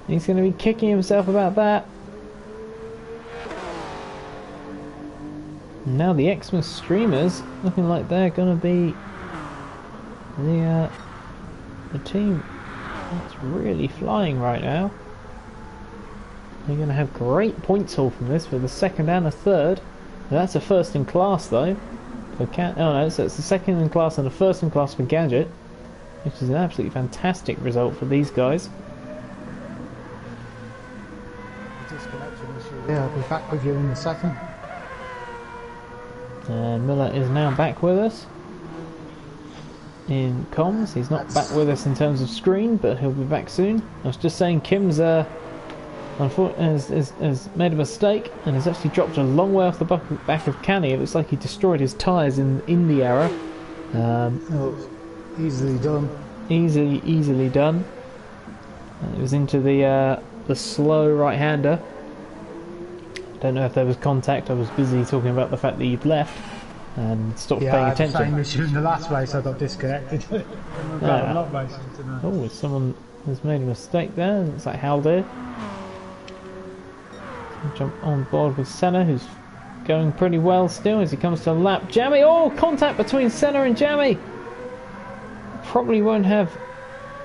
He's going to be kicking himself about that. And now the Xmas streamers looking like they're going to be the team that's really flying right now. They're going to have great points haul from this for the second and a third. That's a first in class though. For so it's the second in class and the first in class for Gadget, which is an absolutely fantastic result for these guys. Yeah, I'll be back with you in a second. And Miller is now back with us in comms. He's not back with us in terms of screen, but he'll be back soon. I was just saying Kim's has made a mistake and has actually dropped a long way off the back of Canny. It looks like he destroyed his tyres in the error. Easily done. Easily done. It was into the slow right-hander. Don't know if there was contact. I was busy talking about the fact that you'd left and stopped paying attention. Yeah, I had the same issue in the last race. I got disconnected. Oh, someone has made a mistake there. It's like Haldir. Jump on board with Senna, who's going pretty well still as he comes to lap. Jammy, oh, contact between Senna and Jammy. Probably won't have,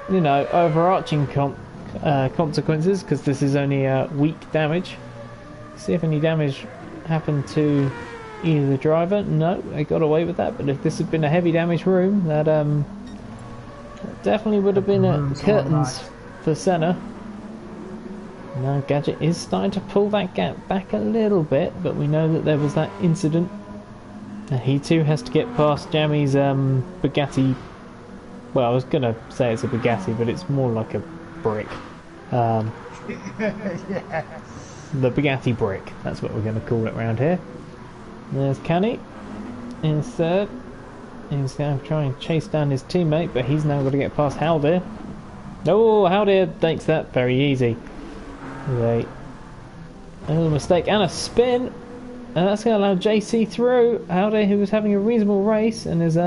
you know, overarching consequences because this is only weak damage. See if any damage happened to either the driver. No, they got away with that. But if this had been a heavy damage room, that definitely would have been curtains for Senna. Now Gadget is starting to pull that gap back a little bit, but we know that there was that incident. And he too has to get past Jammy's Bugatti. Well, I was going to say it's a Bugatti, but it's more like a brick. Yeah. The Bugatti brick, that's what we're going to call it around here. There's Canny in third. He's going to try and chase down his teammate, but he's now got to get past Haldir. Oh, Haldir takes that very easy. A little mistake and a spin, and that's going to allow JC through. Haldir, who was having a reasonable race and has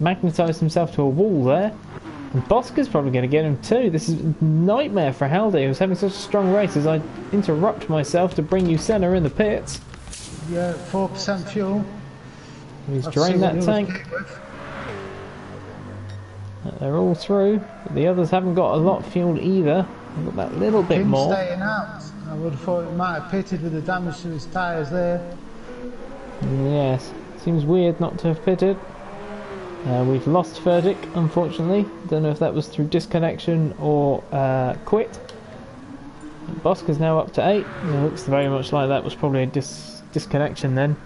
magnetised himself to a wall there. And Bosker's probably going to get him too. This is a nightmare for Haldir, who's having such a strong race, as I interrupt myself to bring you Senna in the pits. Yeah, 4% fuel. He's drained that tank. They're all through, but the others haven't got a lot of fuel either. They've got that little bit more. Staying out. I would have thought it might have pitted with the damage to his tyres there. Yes, seems weird not to have pitted. We've lost Furdick, unfortunately. Don't know if that was through disconnection or quit. Bosk is now up to 8. It looks very much like that was probably a disconnection then.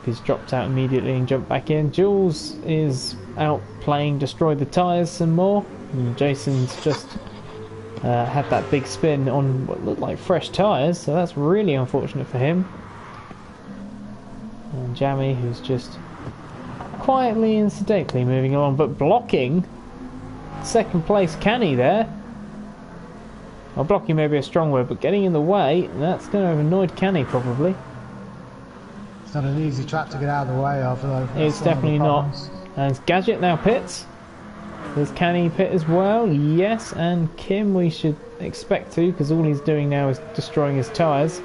He's dropped out immediately and jumped back in. Jules is out playing Destroy the Tyres some more. And Jason's just had that big spin on what looked like fresh tyres, so that's really unfortunate for him. And Jammy, who's just quietly and sedately moving along, but blocking second place Canny there. Well, blocking may be a strong word, but getting in the way, that's going to have annoyed Canny probably. It's not an easy track to get out of the way of. It's definitely not. And Gadget now pits. Does Canny pit as well? Yes, and Kim we should expect to, because all he's doing now is destroying his tyres.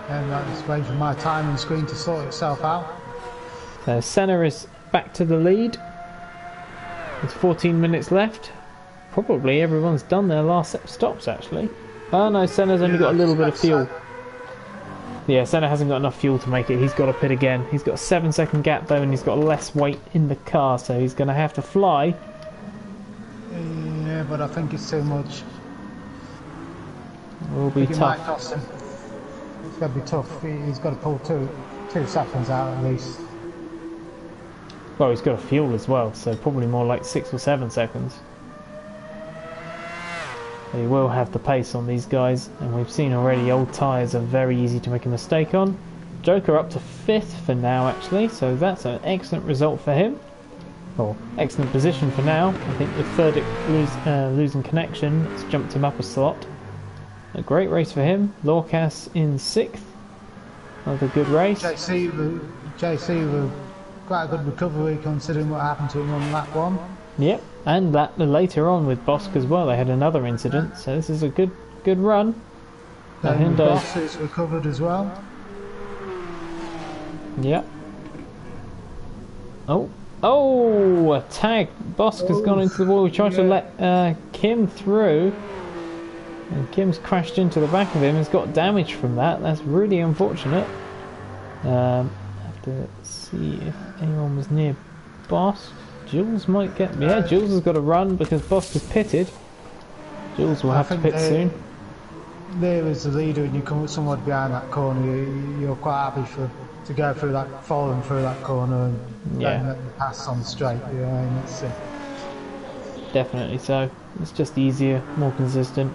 And I'm just waiting for my timing screen to sort itself out. So Senna is back to the lead. There's 14 minutes left. Probably everyone's done their last set of stops actually. Oh no, Senna's only got a little bit of fuel. Yeah, Senna hasn't got enough fuel to make it. He's got to pit again. He's got a 7-second gap though, and he's got less weight in the car, so he's going to have to fly. Yeah, but I think it's too much. It will be It might tough. cost him. It's going to be tough. He's got to pull 2 seconds out at least. Well, he's got a fuel as well, so probably more like 6 or 7 seconds. He will have the pace on these guys, and we've seen already old tyres are very easy to make a mistake on. Joker up to 5th for now actually, so that's an excellent result for him. Or excellent position for now. I think the third losing connection has jumped him up a slot. A great race for him. Lorcas in 6th. Another good race. JC with quite a good recovery considering what happened to him on lap 1. Yep, and that later on with Bosk as well, they had another incident, so this is a good run. Then Boss is recovered as well. Yep. Oh, a tag. Bosk has gone into the wall. He tried to let Kim through, and Kim's crashed into the back of him. Has got damage from that. That's really unfortunate. Have to see if anyone was near Bosk. Jules might get... Yeah, Jules has got to run because Bosk is pitted. Jules will have to pit soon. There is the leader and you come somewhat behind that corner, you're quite happy to go through that, following through that corner and then let the pass on the straight. You know, and it's, definitely so. It's just easier, more consistent,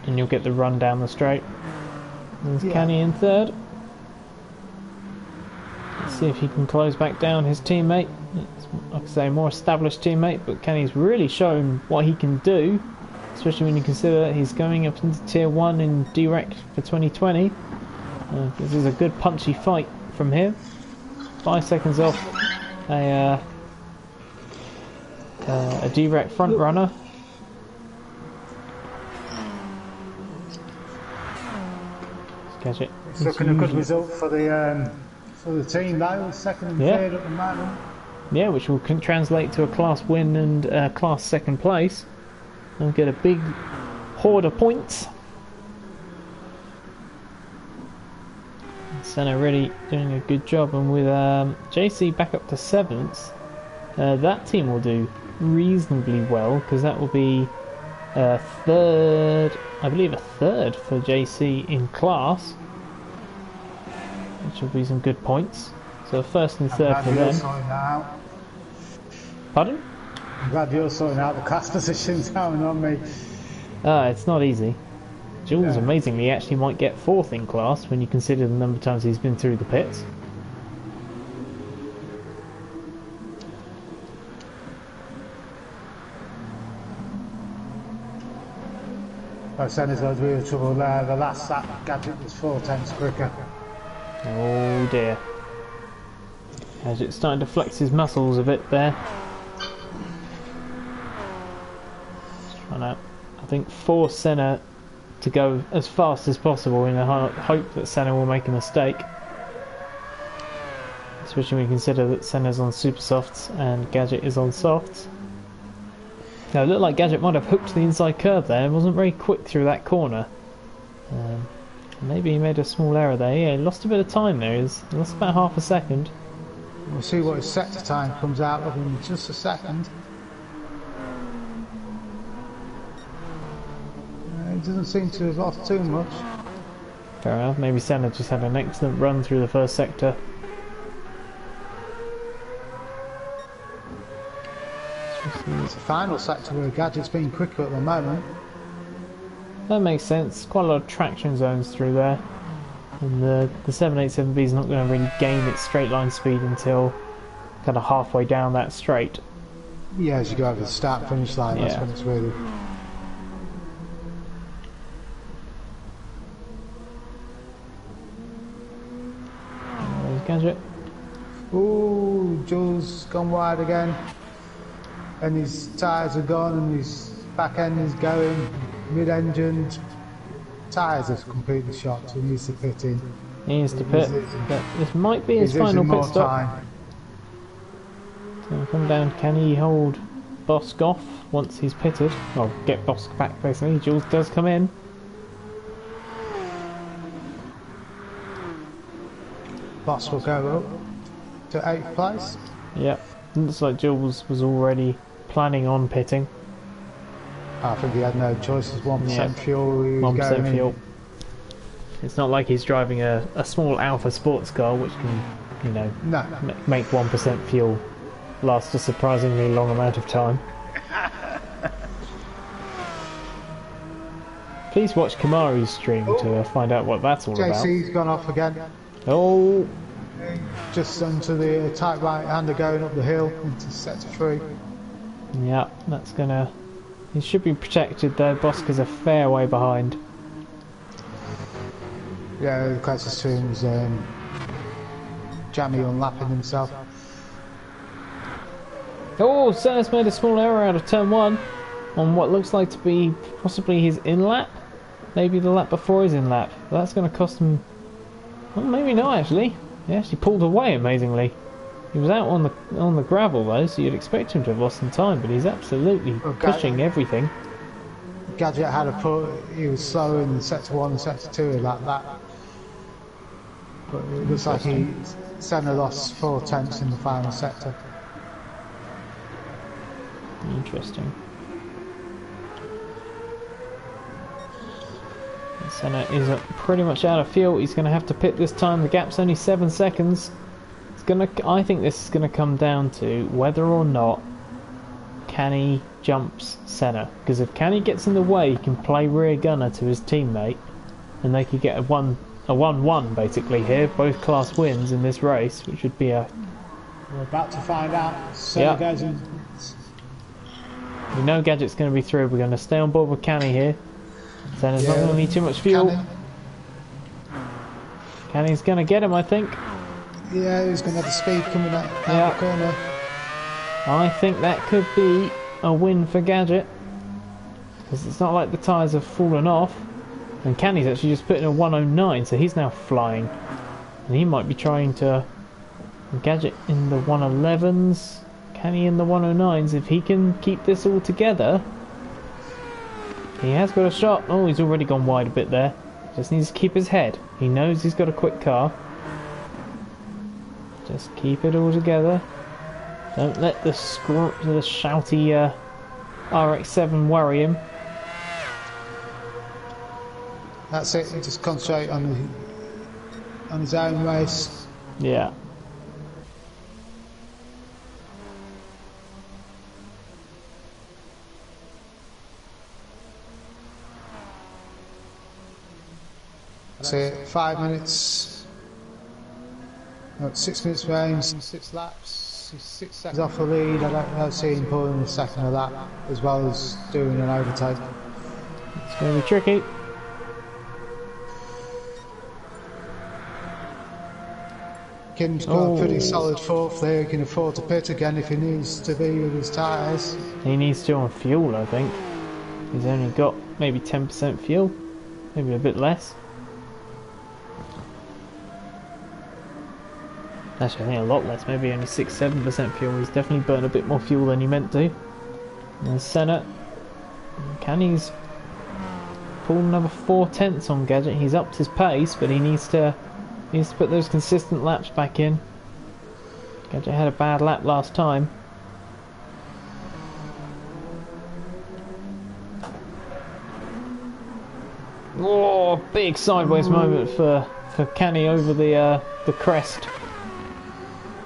and you'll get the run down the straight. There's Canny in 3rd. Let's see if he can close back down his teammate. It's, like I say, a more established teammate, but Kenny's really shown what he can do, especially when you consider that he's going up into Tier 1 in DRXE for 2020. This is a good punchy fight from him. 5 seconds off a DRXE front runner. Catch it. it's looking a good result for the team though, 2nd and 3rd at the moment. Yeah, which will translate to a class win and class 2nd place. And get a big hoard of points. Senna really doing a good job, and with JC back up to 7th, that team will do reasonably well because that will be 3rd, I believe a 3rd for JC in class, which will be some good points. So 1st and 3rd for them. Pardon? I'm glad you're sorting out the class positions down on me. It's not easy. Jules, amazingly, actually might get 4th in class when you consider the number of times he's been through the pits. Senna's got real trouble there. The last lap Gadget was 4/10 quicker. Oh dear. Gadget's starting to flex his muscles a bit there. Trying to, I think, force Senna to go as fast as possible in the hope that Senna will make a mistake. Especially when you consider that Senna's on super softs and Gadget is on softs. Now it looked like Gadget might have hooked the inside curve there and wasn't very quick through that corner. Maybe he made a small error there. Yeah, he lost a bit of time there. He lost about half a second. We'll see what his sector time comes out of in just a second. He doesn't seem to have lost too much. Fair enough. Maybe Senna just had an excellent run through the first sector. It's the final sector where Gadget's been quicker at the moment. That makes sense. Quite a lot of traction zones through there. And the 787B is not going to really gain its straight line speed until kind of halfway down that straight. Yeah, as you go over the start finish line, that's when it's really... There's Gadget. Ooh, Jules gone wide again. And his tyres are gone and his back end is going. Mid-engine tyres are completely shot, so he needs to pit in. He needs to pit. But this might be his final pit stop. Gonna come down. Can he hold Bosk off once he's pitted? Well, get Bosk back basically. Jules does come in. Boss will go up to 8th place. Yep. Looks like Jules was already planning on pitting. I think he had no choices. 1% fuel. He was 1% going fuel. In. It's not like he's driving a small Alpha sports car, which can, you know, No. make 1% fuel last a surprisingly long amount of time. Please watch Kamaru's stream to find out what that's all about. JC's gone off again. Oh, Just onto the tight right-hander going up the hill into sector 3. yeah, that's gonna... He should be protected though. Bosk is a fair way behind. Yeah, the closest to him is Jammy unlapping himself. Oh, Senna's made a small error out of turn 1 on what looks like to be possibly his in-lap. Maybe the lap before his in-lap. That's going to cost him... Well, maybe not actually. He actually pulled away amazingly. He was out on the gravel though, so you'd expect him to have lost some time, but he's absolutely pushing everything. Gadget had a put, he was slower in sector 1 and sector 2 like that. But it looks like Senna lost 4 tenths in the final sector. Interesting. Senna is pretty much out of fuel. He's going to have to pit this time. The gap's only 7 seconds. I think this is going to come down to whether or not Canny jumps Senna. Because if Canny gets in the way, he can play rear gunner to his teammate, and they could get a 1-1 basically here. Both class wins in this race, which would be a... We're about to find out. Senna goes in. We know Gadget's going to be through. We're going to stay on board with Canny here. Senna's not going to need too much fuel. Canny's going to get him, I think. Yeah, he's going to have the speed coming out the corner. I think that could be a win for Gadget, because it's not like the tyres have fallen off, and Canny's actually just put in a 109, so he's now flying, and he might be trying to... Gadget in the 111s, Canny in the 109s. If he can keep this all together, he has got a shot. Oh, he's already gone wide a bit there. Just needs to keep his head. He knows he's got a quick car. Just keep it all together. Don't let the shouty RX-7 worry him. That's it, just concentrate on his own race. Yeah. That's it, 5 minutes. No, 6 minutes range, 6 laps, 6 seconds off the lead. I don't see him pulling a second of that, as well as doing an overtake. It's going to be tricky. Kim's got a pretty solid 4th there. He can afford to pit again if he needs to be with his tyres. He needs to on fuel, I think. He's only got maybe 10% fuel, maybe a bit less. Actually, I think a lot less, maybe only 6-7% fuel. He's definitely burned a bit more fuel than he meant to. And Senna, Canny's pulled another 4 tenths on Gadget. He's upped his pace, but he needs to put those consistent laps back in. Gadget had a bad lap last time. Oh, big sideways moment for Canny over the crest.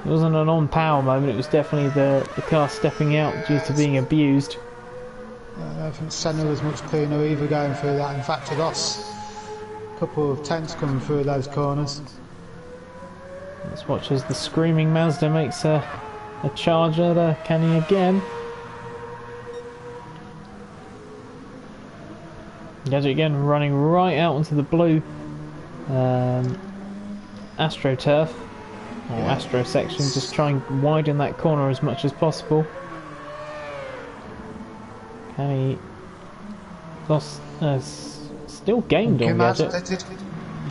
It wasn't an on-power moment, it was definitely the car stepping out due to being abused. I don't think Senna was much cleaner either going through that. In fact, he lost a couple of tenths coming through those corners. Let's watch as the screaming Mazda makes a charge at Canny again. Gadget again running right out onto the blue AstroTurf. Or Astro section, just try and widen that corner as much as possible. Canny lost, still gained on Gadget.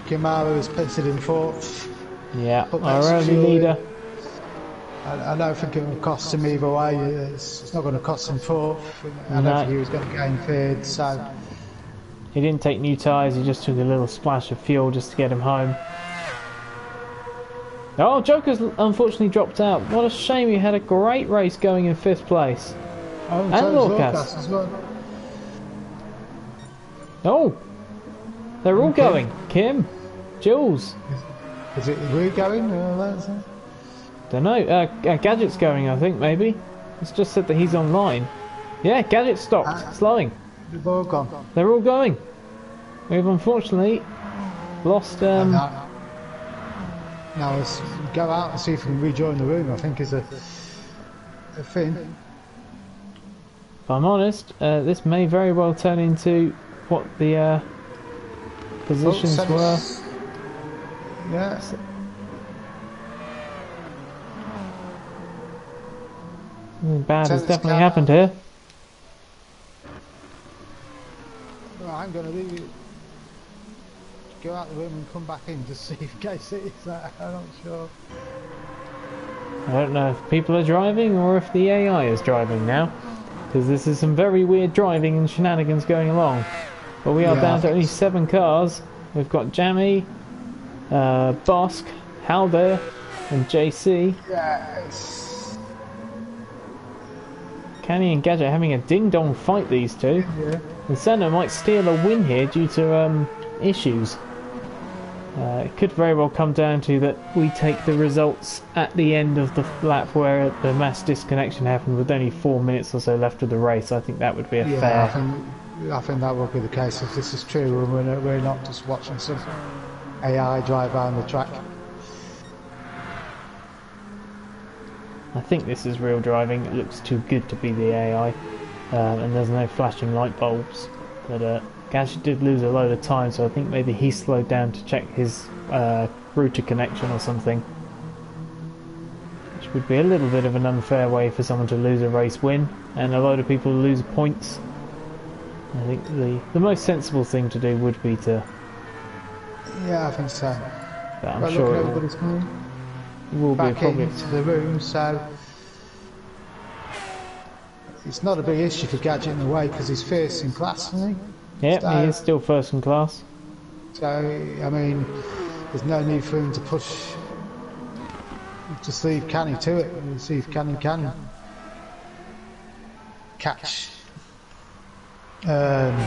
Kimaru is pitted in 4th. Yeah, our early leader. I don't think it will cost him either way. It's not going to cost him fourth. I don't think he was going to gain third, so... He didn't take new tyres, he just took a little splash of fuel just to get him home. Oh, Joker's unfortunately dropped out. What a shame, he had a great race going in 5th place. Oh, and so Lorcas as well. Oh! They're all going. Kim, Jules. Is it we going? Don't know. Gadget's going, I think, maybe. It's just said that he's online. Yeah, Gadget stopped, slowing. They've all gone. They're all going. We've unfortunately lost... Now let's go out and see if we can rejoin the room, I think is a thing. If I'm honest, this may very well turn into what the positions were. Yeah. Something bad has definitely happened here. Well, I'm going to leave you. Go out the room and come back in just see in case it is that. I'm not sure. I don't know if people are driving or if the AI is driving now, because this is some very weird driving and shenanigans going along. But we are down to only 7 cars. We've got Jammy, Bosk, Halder, and JC. Yes. Canny and Gadget having a ding-dong fight, these two. Yeah. And Senna might steal a win here due to issues. It could very well come down to that we take the results at the end of the lap where the mass disconnection happened with only 4 minutes or so left of the race. I think that would be a fair... I think that will be the case if this is true and we're not just watching some AI drive around the track. I think this is real driving. It looks too good to be the AI. And there's no flashing light bulbs. But Gadget did lose a load of time, so I think maybe he slowed down to check his router connection or something. Which would be a little bit of an unfair way for someone to lose a race win, and a load of people lose points. I think the most sensible thing to do would be to... Yeah, I think so. But I'm sure everybody's coming will be a problem. Into the room, so... It's not a big issue for Gadget in the way because he's first in class, isn't he? Yep, he is still first in class. So, I mean, there's no need for him to push. Just leave Canny to it and see if Canny can catch Ayrton.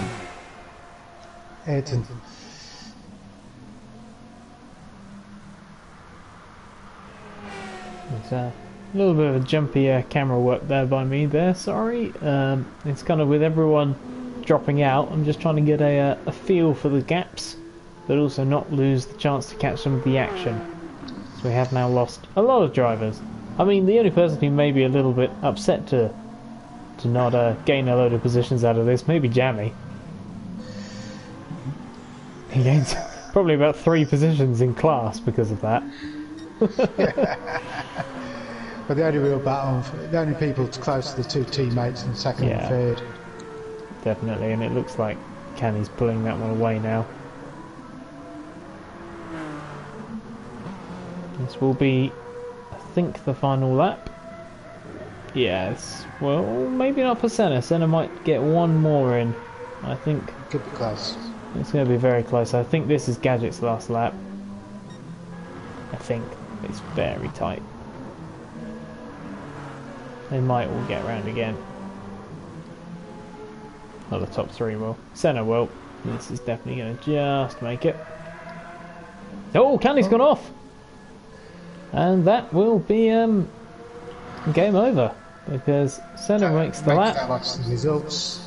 It's a little bit of a jumpy camera work there by me there, sorry. It's kind of with everyone dropping out, I'm just trying to get a feel for the gaps, but also not lose the chance to catch some of the action. So we have now lost a lot of drivers. I mean, the only person who may be a little bit upset to not gain a load of positions out of this, maybe Jammy. He gains probably about 3 positions in class because of that. But the only real battle, the only people close to the 2 teammates in second and third. Definitely, and it looks like Canny's pulling that one away now. This will be, I think, the final lap. Yes, well, maybe not for Senna. Senna might get one more in. I think could be close. It's going to be very close. I think this is Gadget's last lap. I think it's very tight. They might all get round again. Well, the top 3 will. Senna will. This is definitely going to just make it. Oh, Candy's gone off! And that will be game over. Because Senna makes the lap. The results.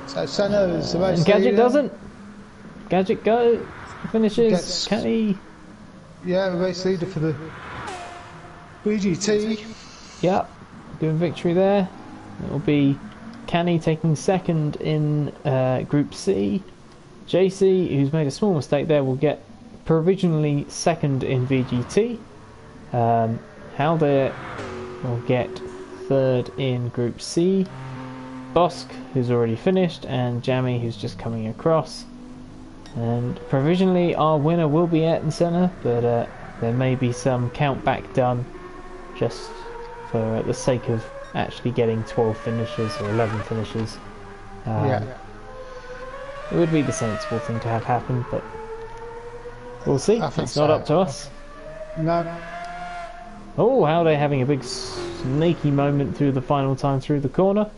So Senna is the race and Gadget leader. Doesn't. Gadget finishes. Canny. Yeah, race leader for the BGT. Yep, good victory there. It will be Canny taking second in Group C. JC, who's made a small mistake there, will get provisionally second in VGT. Halder will get third in Group C. Bosk, who's already finished, and Jammy, who's just coming across. And provisionally our winner will be Ayrton Senna, but there may be some count back done just for the sake of actually getting 12 finishes or 11 finishes. Yeah. It would be the sensible thing to have happen, but we'll see. I think It's not so. up to us. No. Oh, how they're having a big snaky moment through the final time through the corner.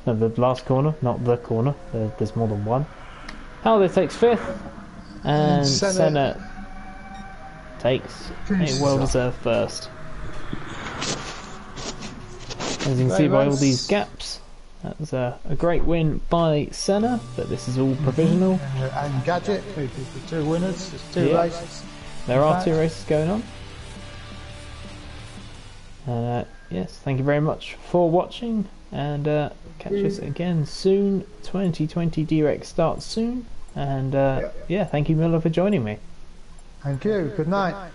No, the last corner, not the corner. There's more than one. How takes 5th, and Senna takes a well-deserved first. As you can see by all these gaps, that was a great win by Senna, but this is all provisional. And Gadget, the 2 winners, there's 2 races. There are 2 races going on. Yes, thank you very much for watching, and catch us again soon. 2020 DRX starts soon, and yeah, thank you Miller for joining me. Thank you, good night.